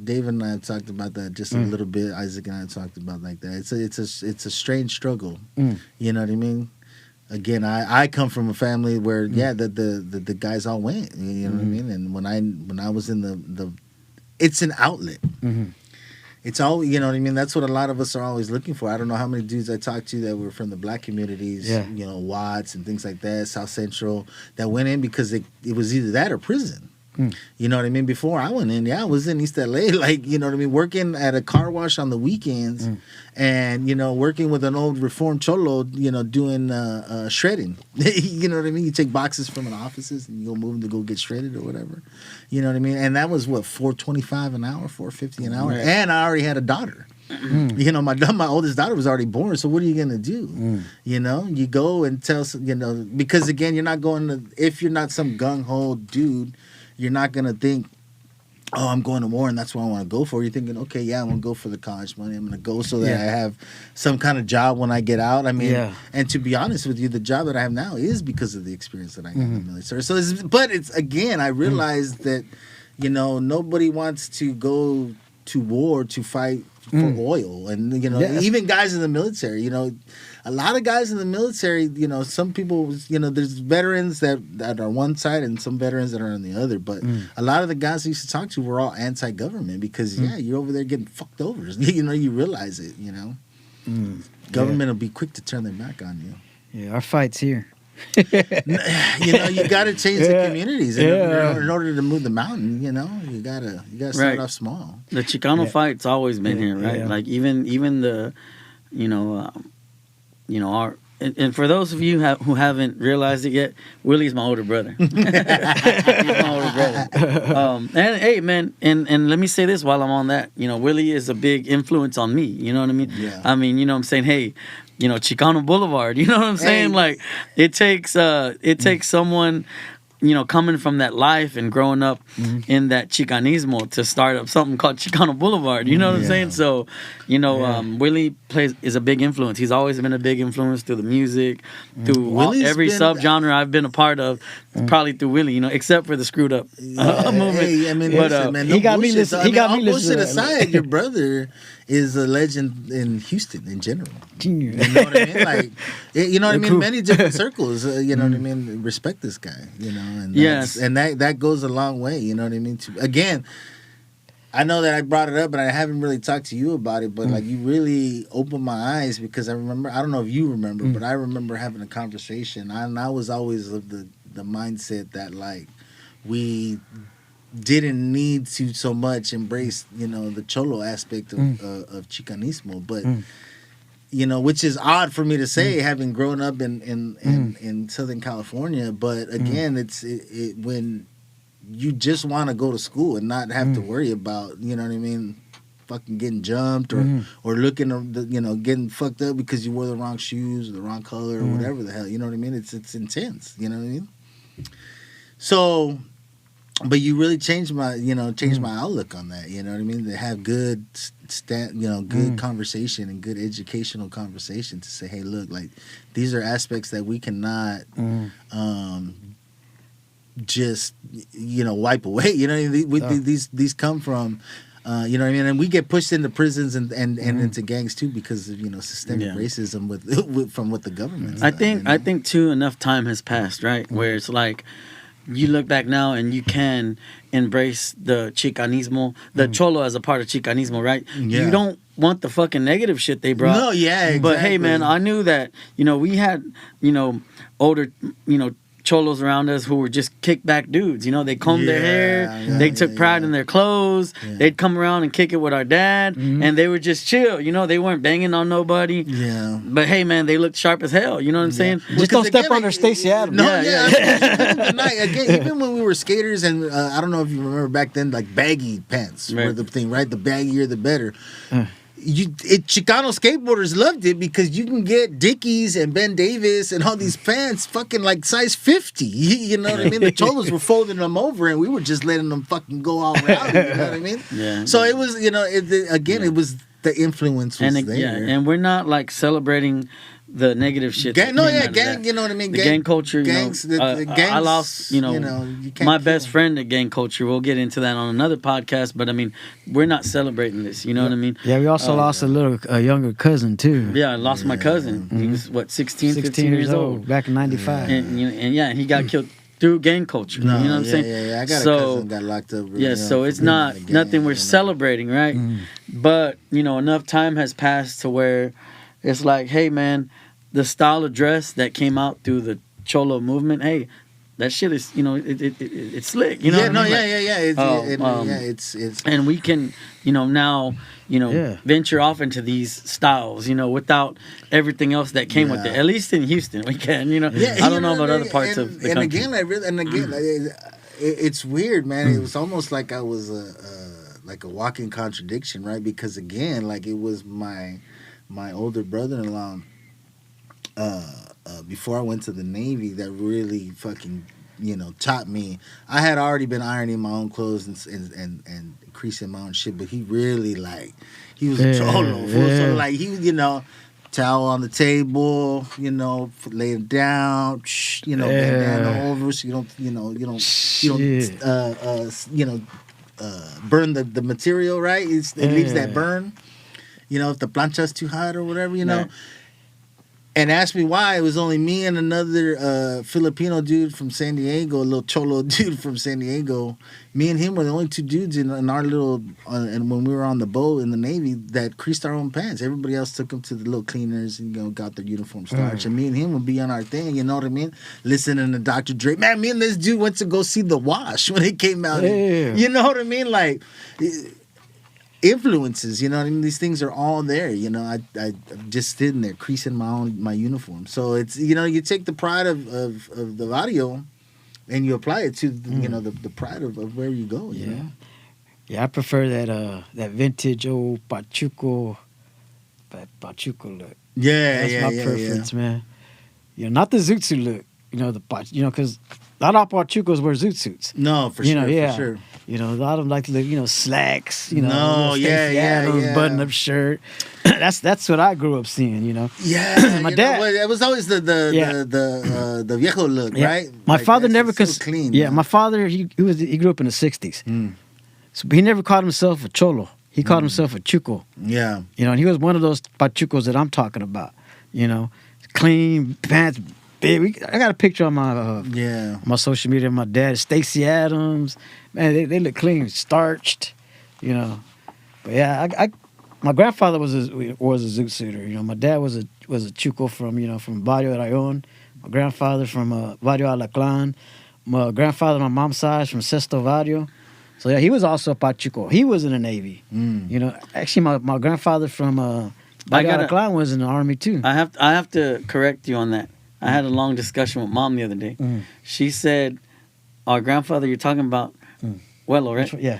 Dave and I talked about that just a little bit. Isaac and I talked about like that. It's a strange struggle. You know what I mean? Again, I come from a family where the guys all went. You know what I mean? And when I was in the it's an outlet. It's all, you know what I mean? That's what a lot of us are always looking for. I don't know how many dudes I talked to that were from the black communities, Watts and things like that, South Central, that went in because it was either that or prison. You know what I mean? Before I went in, I was in East LA, like, you know what I mean, working at a car wash on the weekends and, working with an old reformed cholo, doing shredding. You know what I mean? You take boxes from an offices and you go move them to go get shredded or whatever. You know what I mean? And that was what, $4.25 an hour, $4.50 an hour. Right. And I already had a daughter. My oldest daughter was already born, so what are you gonna do? You go and tell, because again, you're not going to, if you're not some gung-ho dude, you're not gonna think, oh, I'm going to war and that's what I want to go for. You're thinking, okay, I'm gonna go for the college money. I'm gonna go so that I have some kind of job when I get out. I mean, and to be honest with you, the job that I have now is because of the experience that I got in the military. So, it's again, I realized that, nobody wants to go to war to fight for oil, and even guys in the military, a lot of guys in the military, some people, there's veterans that are one side and some veterans that are on the other, but a lot of the guys I used to talk to were all anti-government because you're over there getting fucked over. You realize it. Government will be quick to turn their back on you. Our fight's here. You got to change the communities in order to move the mountain. You gotta start off small. The Chicano fight's always been here, right? Like even the, our. And for those of you who haven't realized it yet, Willie's my older brother. He's my older brother. And hey, man, and let me say this while I'm on that. Willie is a big influence on me. You know what I mean? Yeah. I mean, I'm saying, hey, Chicano Boulevard. You know what I'm saying? Like, it takes someone, coming from that life and growing up in that Chicanismo to start up something called Chicano Boulevard. You know what I'm saying? So, Willie is a big influence. He's always been a big influence through the music, through every subgenre I've been a part of, probably through Willie, except for the screwed up movement. Hey, I mean, listen, man, no he got me bullshit. listening. He got me bullshit listening. aside, your brother is a legend in Houston in general. You know what I mean? Like, you know what I mean? Cool. Many different circles, you know what I mean? Respect this guy, and yes. and that goes a long way, you know what I mean? Again, I know that I brought it up, but I haven't really talked to you about it, but like you really opened my eyes because I remember, I don't know if you remember, but I remember having a conversation, and I was always of the mindset that like we didn't need to so much embrace, the cholo aspect of Chicanismo, but which is odd for me to say, having grown up in Southern California. But again, it's when you just want to go to school and not have to worry about, you know what I mean, fucking getting jumped or looking, getting fucked up because you wore the wrong shoes or the wrong color or whatever the hell. You know what I mean? It's intense. You know what I mean? So. But you really changed my outlook on that. You know what I mean? To have good, good conversation and good educational conversation to say, hey, look, like these are aspects that we cannot just wipe away. You know what I mean? These come from. You know what I mean? And we get pushed into prisons and into gangs too because of systemic racism with from what the government's done, I think too enough time has passed, right? Where it's like. You look back now and you can embrace the Chicanismo, the Cholo as a part of Chicanismo, right? Yeah. You don't want the fucking negative shit they brought. No, yeah, exactly. But hey, man, I knew that, we had, older, cholos around us who were just kickback dudes. They combed their hair. They took pride in their clothes. Yeah. They'd come around and kick it with our dad. And they were just chill. They weren't banging on nobody. Yeah. But hey, man, they looked sharp as hell. You know what I'm saying? Just don't step under Stacey Adams. No, again, even when we were skaters, and I don't know if you remember back then, like baggy pants were the thing, right? The baggier, the better. Chicano skateboarders loved it because you can get Dickies and Ben Davis and all these pants fucking like size 50. You know what I mean? The cholos were folding them over and we were just letting them fucking go all around. You know what I mean? Yeah. So it was, it was the influence was there. Yeah, and we're not like celebrating the negative shit. Gang, you know what I mean? The gang culture. Gangs, the gangs. I lost, my best friend at gang culture. We'll get into that on another podcast. But I mean, we're not celebrating this. You know what I mean? Yeah, we also lost a younger cousin too. Yeah, I lost my cousin. He was 16 years old back in '95. And he got killed through gang culture. You know what I'm saying? Yeah. I got a cousin got locked up. So it's not nothing we're celebrating, right? But enough time has passed to where it's like, hey, man. The style of dress that came out through the Cholo movement, hey, that shit is, it's slick. You know what I mean? It's and we can, now, venture off into these styles, without everything else that came with it. At least in Houston, we can. I don't know about other parts of the country. It's weird, man. It was almost like I was like a walking contradiction, right? Because again, like it was my older brother-in-law. Before I went to the Navy, that really fucking taught me. I had already been ironing my own clothes and creasing my own shit, but he really he was a cholo. So like he towel on the table, lay it down, bandana over so you don't burn the material, right? It leaves that burn. If the plancha's too hot or whatever, Right. And asked me why. It was only me and another Filipino dude from San Diego, a little cholo dude from San Diego. Me and him were the only two dudes in our little, and when we were on the boat in the Navy, that creased our own pants. Everybody else took them to the little cleaners and got their uniform starched. And me and him would be on our thing, you know what I mean? Listening to Dr. Dre. Man, me and this dude went to go see The Wash when it came out. You know what I mean? Like... influences, you know what I mean? These things are all there, I just sitting there creasing my uniform. So it's, you take the pride of the barrio and you apply it to, the pride of where you go, you know? Yeah, I prefer that vintage old Pachuco look. That's my preference, man. Not the Zootsu look. because not all Pachucos wear zoot suits. No, for sure, for sure. A lot of them like to live, slacks. Stacey Adams, button-up shirt. that's what I grew up seeing. Yeah, my dad. It was always the viejo look, right? My father never clean. Yeah, my father he grew up in the '60s, so he never called himself a cholo. He called himself a chuco. Yeah, and he was one of those Pachucos that I'm talking about. Clean pants. Big. I got a picture on my social media of my dad, Stacey Adams. Man, they look clean, starched, But yeah, my grandfather was a zoot suiter. My dad was a chuco from Barrio Rayon. My grandfather from Barrio Alaclan. My grandfather on my mom's side from Sesto Barrio. So yeah, he was also a Pachuco. He was in the Navy. Actually, my grandfather from Barrio Alaclan was in the Army too. I have to correct you on that. I had a long discussion with Mom the other day. She said, our grandfather you're talking about, Huelo, right? Yeah.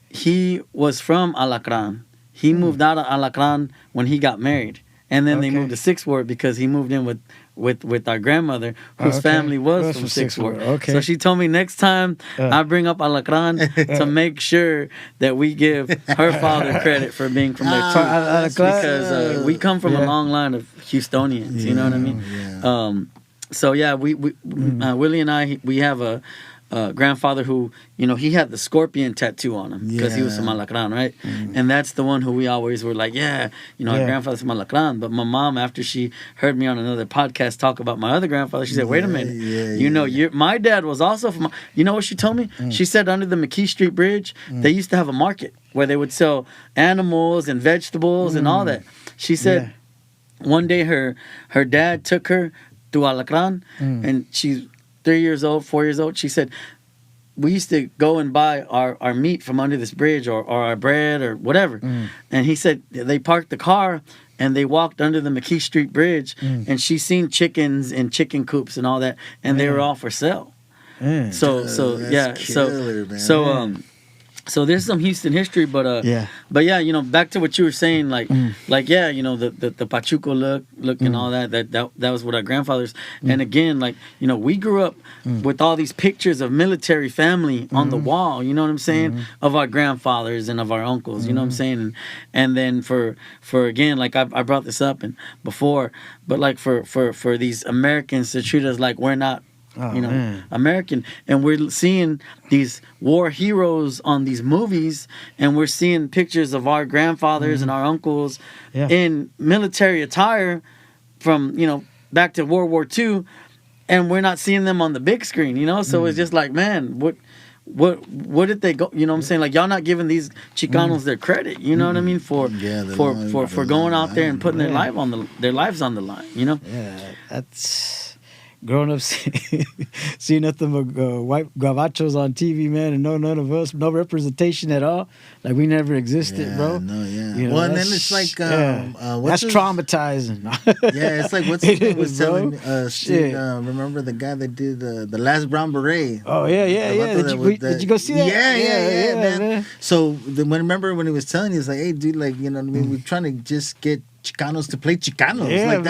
He was from Alacran. He moved out of Alacran when he got married. And then they moved to Sixth Ward because he moved in with our grandmother, whose family was from Sixth Ward. Okay. So she told me next time I bring up Alacran to make sure that we give her father credit for being from there too. Because we come from a long line of Houstonians, you know what I mean? Yeah. So yeah, we Willie and I, we have a grandfather who, he had the scorpion tattoo on him because he was from Alacran, right? And that's the one who we always were like, our grandfather's from Alacran. But my mom, after she heard me on another podcast talk about my other grandfather, she said, wait a minute, my dad was also from, you know what she told me? She said under the McKee Street Bridge, they used to have a market where they would sell animals and vegetables and all that. She said one day her dad took her to Alacran and she's 3 years old, 4 years old. She said, we used to go and buy our meat from under this bridge or our bread or whatever. And he said they parked the car and they walked under the McKee Street Bridge and she seen chickens and chicken coops and all that and they were all for sale. So there's some Houston history, but back to what you were saying, the Pachuco look and all that was what our grandfathers. And again, we grew up with all these pictures of military family on the wall, you know what I'm saying, of our grandfathers and of our uncles, you know what I'm saying, and then for again, I brought this up and before, but for these Americans to treat us like we're not. American, and we're seeing these war heroes on these movies, and we're seeing pictures of our grandfathers and our uncles in military attire from back to World War II, and we're not seeing them on the big screen, so it's just like, man, what did they go, you know what I'm saying, y'all not giving these Chicanos their credit, you know what I mean, for going out there and putting their lives on the line, that's growing up, seeing nothing but white gavachos on TV, man, and none of us, no representation at all. We never existed, bro. No, well, and then it's like, that's traumatizing. It's like what's his name was telling remember the guy that did the Last Brown Beret? Oh yeah. Did you go see that? Yeah, man. So remember when he was telling you, he's like, hey, dude, you know what I mean? We're trying to just get Chicanos to play Chicanos.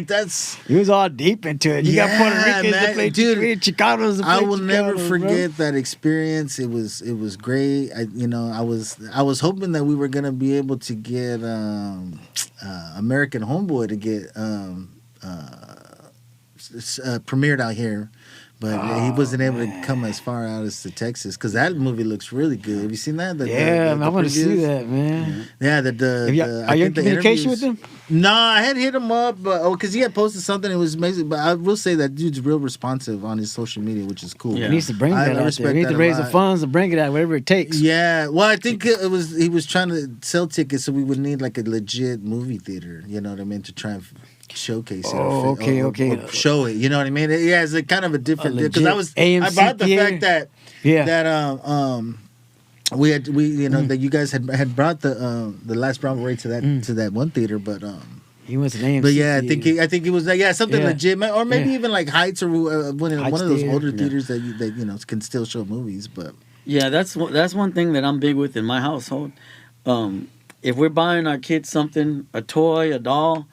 That's he was all deep into it. You got Puerto Ricans to play Chicanos to play I will never forget that experience. It was great. I was hoping that we were gonna be able to get American Homeboy to get premiered out here. But he wasn't able to come as far out as to Texas because that movie looks really good. Have you seen that? I want to see that, man. Yeah, are you in communication with him? No, I had hit him up, but because he had posted something, it was amazing. But I will say that dude's real responsive on his social media, which is cool. Yeah. He needs to bring that out there. He needs to raise the funds and bring it out, whatever it takes. Yeah, well, I think he was trying to sell tickets, so we would need a legit movie theater. You know what I mean, to try and showcase it. Or show it. You know what I mean? Yeah, it's kind of a different deal because I brought the fact that that you guys had brought the Last Brown Beret to that one theater, but he was an AMC. But yeah, I think it was something legit, or maybe even Heights or one of those older theaters that can still show movies. But that's one thing that I'm big with in my household. If we're buying our kids something, a toy, a doll,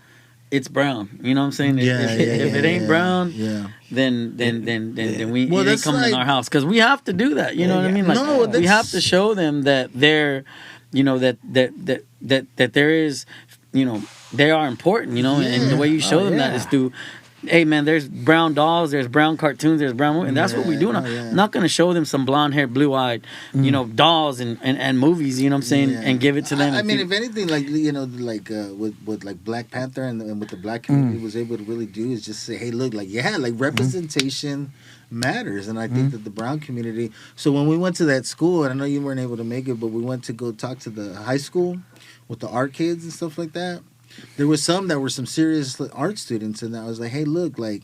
it's brown. You know what I'm saying? If it ain't brown, then we ain't coming in our house, because we have to do that. You know what I mean? Like we have to show them that they're, you know, that there is, you know, they are important. You know, and the way you show them that is through. Hey man, there's brown dolls, there's brown cartoons, there's brown, and that's what we do now. I'm not gonna show them some blonde haired, blue eyed, you know, dolls and movies. You know what I'm saying? And give it to them. I mean, if anything, like, you know, like with like Black Panther and what the black community was able to really do is just say, hey, look, like like representation matters, and I think that the brown community. So when we went to that school, and I know you weren't able to make it, but we went to go talk to the high school with the art kids and stuff like that. There was some that were some serious art students, and I was like, hey, look, like,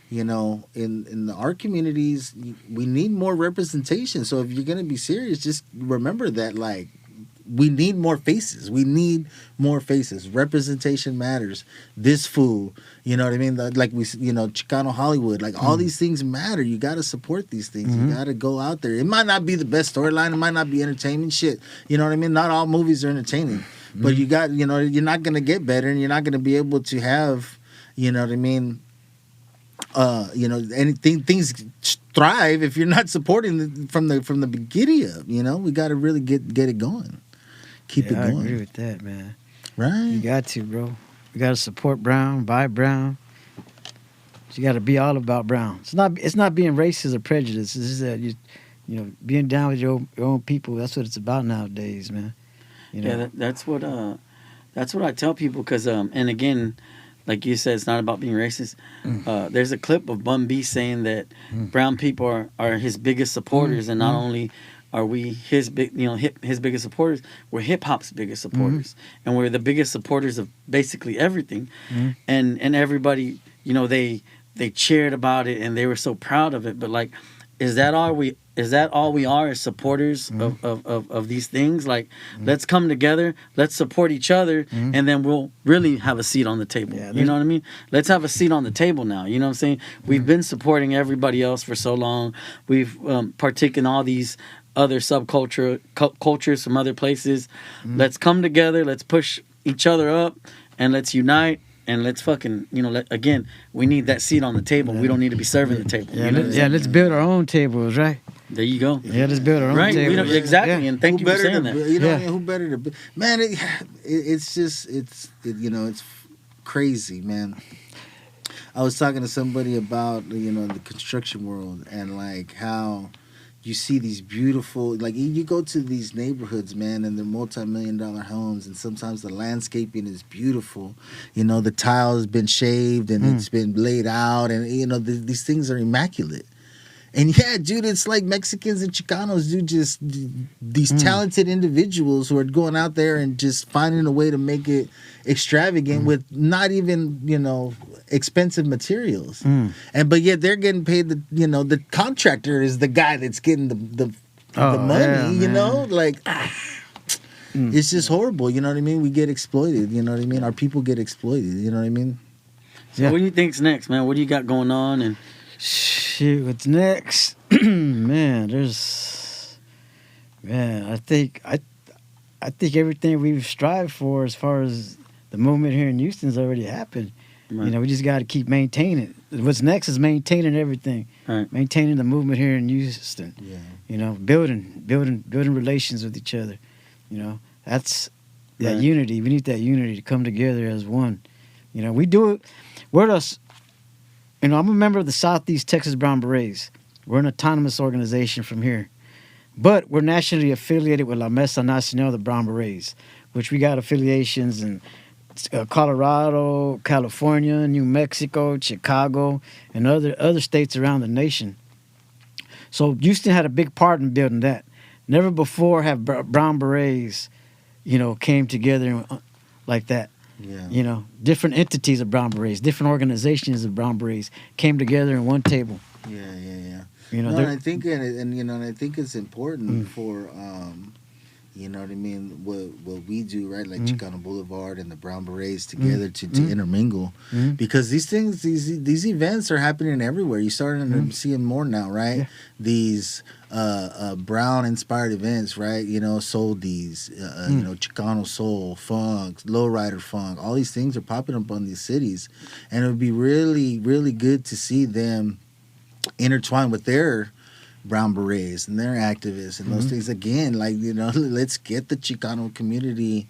you know, in the art communities, we need more representation. So if you're going to be serious, just remember that, like, we need more faces. We need more faces. Representation matters. This fool, you know what I mean? Like we, you know, Chicano Hollywood, like all these things matter. You got to support these things. You got to go out there. It might not be the best storyline. It might not be entertainment shit. You know what I mean? Not all movies are entertaining. But you got, you know, you're not going to get better, and you're not going to be able to have, you know what I mean, you know, things thrive if you're not supporting from the beginning of, you know. We got to really get it going. Keep it going. I agree with that, man. Right? You got to, bro. You got to support brown, buy brown. You got to be all about brown. It's not being racist or prejudiced. It's just that you know, being down with your own people. That's what it's about nowadays, man. You know? Yeah, that's what I tell people, because and again, like you said, it's not about being racist. There's a clip of Bun B saying that brown people are his biggest supporters, and not only are we his biggest supporters, we're hip hop's biggest supporters, and we're the biggest supporters of basically everything, and everybody, you know, they cheered about it and they were so proud of it. But like, is that all we are as supporters of these things? Like, let's come together, let's support each other, and then we'll really have a seat on the table. Yeah, you know what I mean? Let's have a seat on the table now. You know what I'm saying? We've been supporting everybody else for so long. We've partaken all these other cultures from other places. Let's come together, let's push each other up, and let's unite. And let's fucking, you know, again, we need that seat on the table. We don't need to be serving the table. Yeah, let's build our own tables, right? There you go. Yeah, let's build our own tables. Exactly, and thank you for saying that. You know, who better to be? Man, it's just, you know, it's crazy, man. I was talking to somebody about, you know, the construction world, and like how you see these beautiful, like you go to these neighborhoods, man, and they're multi-million-dollar homes, and sometimes the landscaping is beautiful. You know, the tile has been shaved and it's been laid out, and you know, these things are immaculate. And yeah, dude, it's like Mexicans and Chicanos do, just these talented individuals who are going out there and just finding a way to make it extravagant with not even, you know, expensive materials. But yet they're getting paid. The contractor is the guy that's getting the money. You know, like it's just horrible. You know what I mean? We get exploited. You know what I mean? Our people get exploited. You know what I mean? So what do you think's next, man? What do you got going on? And shit, what's next? Man, I think everything we've strived for as far as the movement here in Houston's already happened. Right. You know, we just got to keep maintaining it. What's next is maintaining everything. Right. Maintaining the movement here in Houston. Yeah. You know, building relations with each other. You know, that's that unity. We need that unity to come together as one. You know, we do it. You know, I'm a member of the Southeast Texas Brown Berets. We're an autonomous organization from here. But we're nationally affiliated with La Mesa Nacional de Brown Berets, which we got affiliations in Colorado, California, New Mexico, Chicago, and other states around the nation. So Houston had a big part in building that. Never before have Brown Berets, you know, came together like that. Yeah. You know, different entities of Brown Berets, different organizations of Brown Berets came together in one table. Yeah. You know, and I think it's important for you know what I mean, what we do, right? Like Chicano Boulevard and the Brown Berets together to intermingle. Because these things, these events are happening everywhere. You're starting to see them more now, right? Yeah. These brown inspired events, right? You know, Soldies, you know, Chicano Soul, Funk, Lowrider Funk, all these things are popping up on these cities. And it would be really, really good to see them intertwine with their Brown Berets and their activists and those things again. Like, you know, let's get the Chicano community,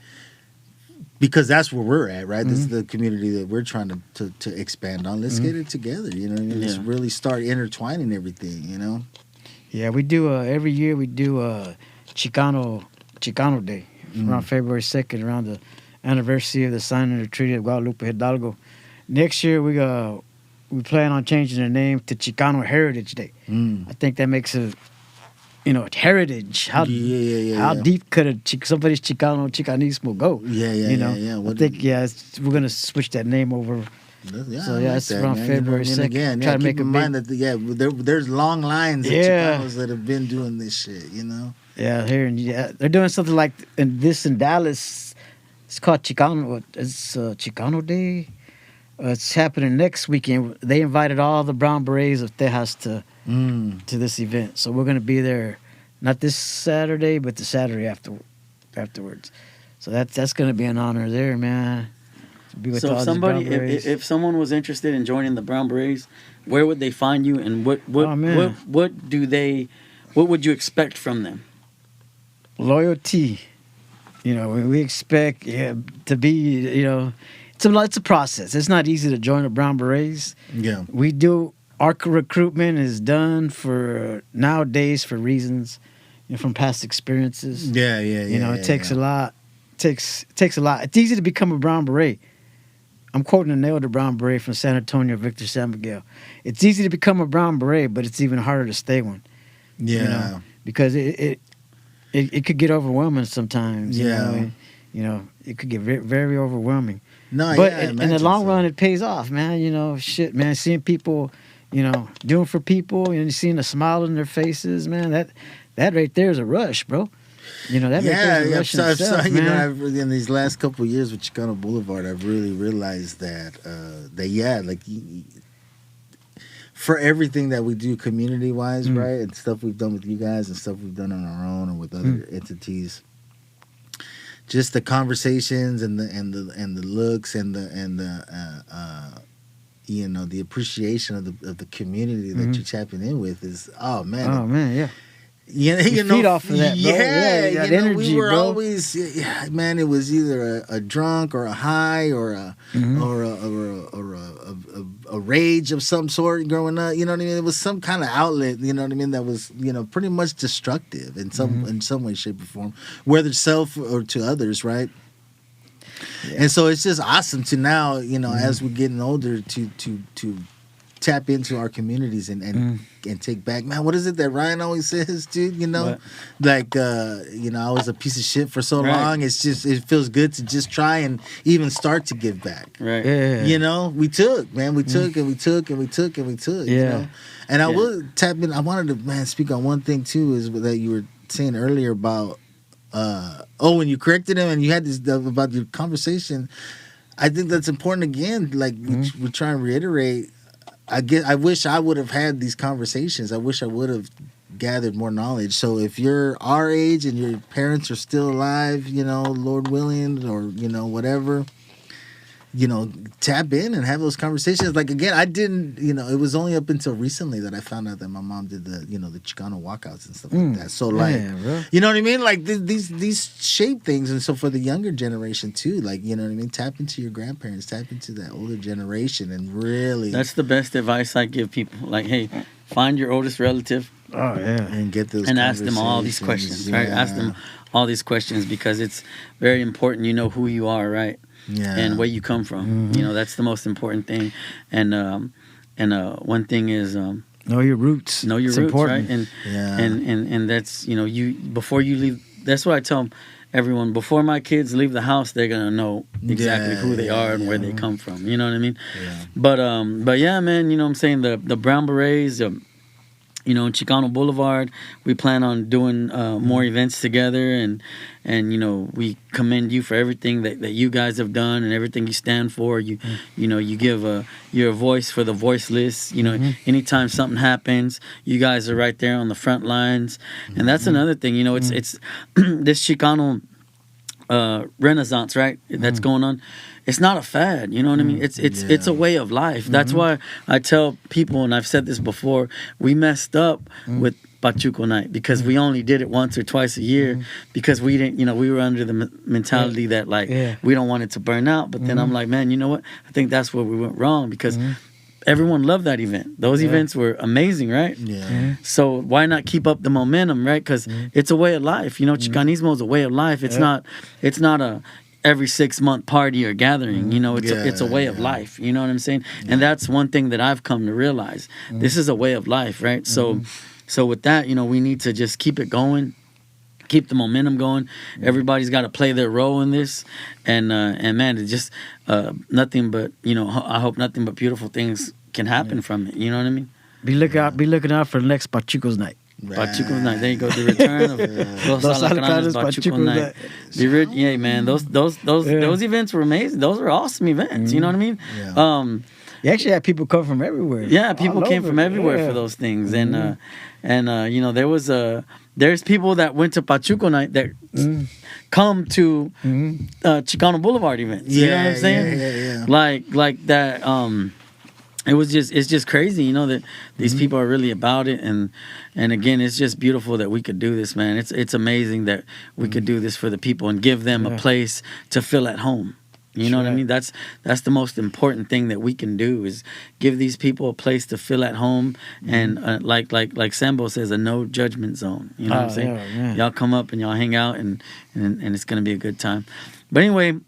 because that's where we're at, right? This is the community that we're trying to expand on. Let's get it together, you know what I mean? Let's really start intertwining everything, you know? Yeah, we do every year we do Chicano Day around February 2nd, around the anniversary of the signing of the Treaty of Guadalupe Hidalgo. Next year we plan on changing the name to Chicano Heritage Day. I think that makes a, you know, heritage. How deep could somebody's Chicanismo go? You know? I think we're gonna switch that name over. So it's around February 2nd. Again, try to make in mind that there's long lines of Chicanos that have been doing this shit. You know. Yeah, they're doing something like in Dallas. It's called Chicano. It's Chicano Day. It's happening next weekend. They invited all the Brown Berets of Tejas to this event. So we're going to be there, not this Saturday, but the Saturday afterwards. So that's going to be an honor there, man. To be with so if someone was interested in joining the Brown Berets, where would they find you, and what would you expect from them? Loyalty. You know, we expect to be, you know, it's a process. It's not easy to join the Brown Berets. Yeah. Our recruitment is done for nowadays for reasons, you know, from past experiences. Yeah. You know, it takes a lot. Takes a lot. It's easy to become a Brown Beret. I'm quoting an elder Brown Beret from San Antonio, Victor San Miguel. It's easy to become a Brown Beret, but it's even harder to stay one. Yeah. You know, because it could get overwhelming sometimes. You know, it could get very, very overwhelming. No, but in the long run, it pays off, man. You know, shit, man. Seeing people, you know, doing for people, you know, seeing a smile on their faces, man. That right there is a rush, bro. You know, that right there is a rush itself, man. You know, in these last couple of years with Chicano Boulevard, I've really realized that for everything that we do community-wise, right, and stuff we've done with you guys and stuff we've done on our own or with other entities. Just the conversations and the looks and the you know, the appreciation of the community that you're tapping in with is yeah. You know, feed off of that, bro. Yeah, that energy, we were bro. always, man. It was either a drunk or a high or a rage of some sort growing up. You know what I mean? It was some kind of outlet. You know what I mean? That was, you know, pretty much destructive in some way, shape, or form, whether self or to others, right? Yeah. And so it's just awesome to now, you know, as we're getting older, to tap into our communities and take back. Man, what is it that Ryan always says, dude? You know, like, you know, I was a piece of shit for so long. It's just, it feels good to just try and even start to give back. Right. Yeah. You know, we took, man. We took and we took and we took and we took. Yeah. You know? And I will tap in. I wanted to, man, speak on one thing too, is that you were saying earlier about, when you corrected him and you had this about your conversation. I think that's important again. Like, we try and reiterate. I wish I would have had these conversations. I wish I would have gathered more knowledge. So if you're our age and your parents are still alive, you know, Lord willing, or, you know, whatever, you know, tap in and have those conversations. Like, again, I didn't, you know, it was only up until recently that I found out that my mom did the, you know, the Chicano walkouts and stuff like that. So, like, you know what I mean? Like, these shape things. And so for the younger generation, too, like, you know what I mean? Tap into your grandparents, tap into that older generation and really... That's the best advice I give people. Like, hey, find your oldest relative. Oh, yeah. And get those and ask them all these questions, right? Ask them all these questions because it's very important you know who you are, right? Yeah. And where you come from. You know, that's the most important thing. And one thing is know your roots. Know your it's roots, important. right? And that's, you know, you before you leave. That's what I tell everyone. Before my kids leave the house, they're gonna know exactly who they are and where they come from. You know what I mean? Yeah. But yeah, man. You know what I'm saying? The Brown Berets. you know, in Chicano Boulevard, we plan on doing more events together, and you know, we commend you for everything that you guys have done and everything you stand for. You know, you give you're a voice for the voiceless. You know, anytime something happens, you guys are right there on the front lines, and that's another thing. You know, it's this Chicano renaissance, right? That's going on. It's not a fad, you know what I mean? It's a way of life. That's why I tell people, and I've said this before, we messed up with Pachuco Night because we only did it once or twice a year because we didn't, you know, we were under the mentality that like we don't want it to burn out. But then I'm like, man, you know what? I think that's where we went wrong because everyone loved that event. Those events were amazing, right? Yeah. So why not keep up the momentum, right? Because it's a way of life. You know, Chicanismo is a way of life. It's not a every 6-month party or gathering. You know, it's a way of life. You know what I'm saying? And that's one thing that I've come to realize. This is a way of life, right? So with that, you know, we need to just keep it going. Keep the momentum going. Everybody's got to play their role in this, and man, it's just nothing but, you know, I hope nothing but beautiful things can happen from it. You know what I mean? Be looking out for the next Pachuco's Night. Right. Pachuco's Night. There you go. The return of Los Alacranes Pachuco Night. Yeah, man. Those events were amazing. Those were awesome events. You know what I mean? Yeah. You actually had people come from everywhere. Yeah, people came from everywhere for those things, and you know, there's people that went to Pachuco Night that come to Chicano Boulevard events. You know what I'm saying? Yeah. Like that. It's just crazy, you know, that these people are really about it, and again, it's just beautiful that we could do this, man. It's amazing that we could do this for the people and give them a place to feel at home. You know what I mean? That's the most important thing that we can do is give these people a place to feel at home, and like Sambo says, a no judgment zone. You know what I'm saying? Yeah. Y'all come up and y'all hang out, and it's gonna be a good time. But anyway,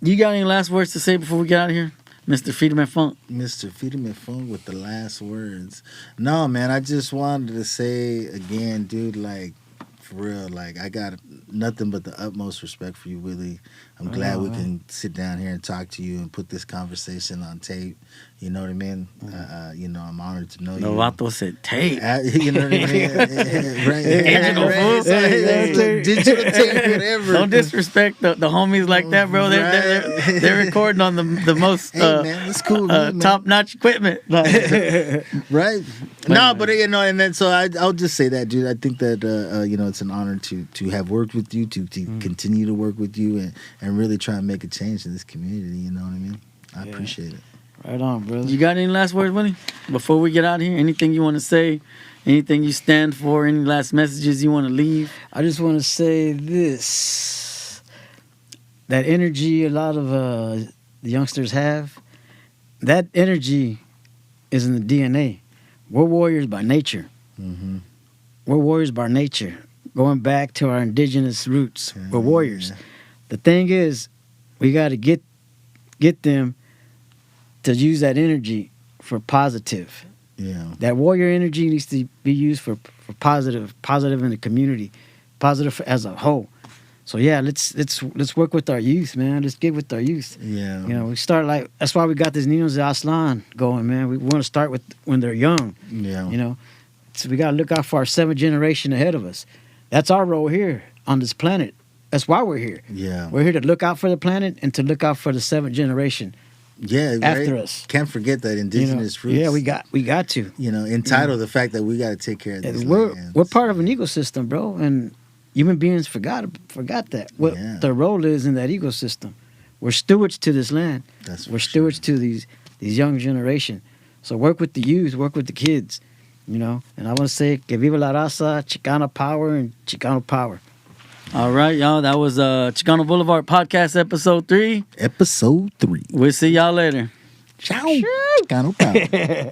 you got any last words to say before we get out of here? Mr. Freedom and Funk. Mr. Freedom and Funk with the last words. No, man, I just wanted to say again, dude, like, for real, like, I got nothing but the utmost respect for you, Willie. I'm glad we can sit down here and talk to you and put this conversation on tape. You know what I mean? You know, I'm honored to know you. No, Vato said tape. You know what I mean? Right. Digital tape, whatever. Don't disrespect the homies like that, bro. They're recording on the most man, that's cool, top-notch equipment. Right? No, but, you know, and then so I'll just say that, dude. I think that, you know, it's an honor to have worked with you, to continue to work with you, and really try and make a change in this community. You know what I mean? I appreciate it. Right on, brother. You got any last words, Willie? Before we get out of here, anything you want to say? Anything you stand for? Any last messages you want to leave? I just want to say this. That energy a lot of the youngsters have, that energy is in the DNA. We're warriors by nature. Mm-hmm. We're warriors by nature. Going back to our indigenous roots, we're warriors. The thing is, we got to get them to use that energy for positive. Yeah. That warrior energy needs to be used for positive in the community, positive as a whole. So yeah, let's work with our youth, man. Let's get with our youth. Yeah. You know, we start like, that's why we got this Niños de Aztlán going, man. We want to start with when they're young. Yeah. You know, so we got to look out for our 7th generation ahead of us. That's our role here on this planet. That's why we're here. Yeah. We're here to look out for the planet and to look out for the 7th generation. Yeah, after us. Can't forget that indigenous roots. Yeah, we got to. You know, entitled the fact that we got to take care of this. We're part of an ecosystem, bro, and human beings forgot that. What their role is in that ecosystem. We're stewards to this land. We're stewards to these young generation. So work with the youth, work with the kids, you know. And I want to say, que viva la raza, Chicano power, and Chicano power. All right, y'all. That was Chicano Boulevard Podcast Episode 3. We'll see y'all later. Ciao. Chicano power.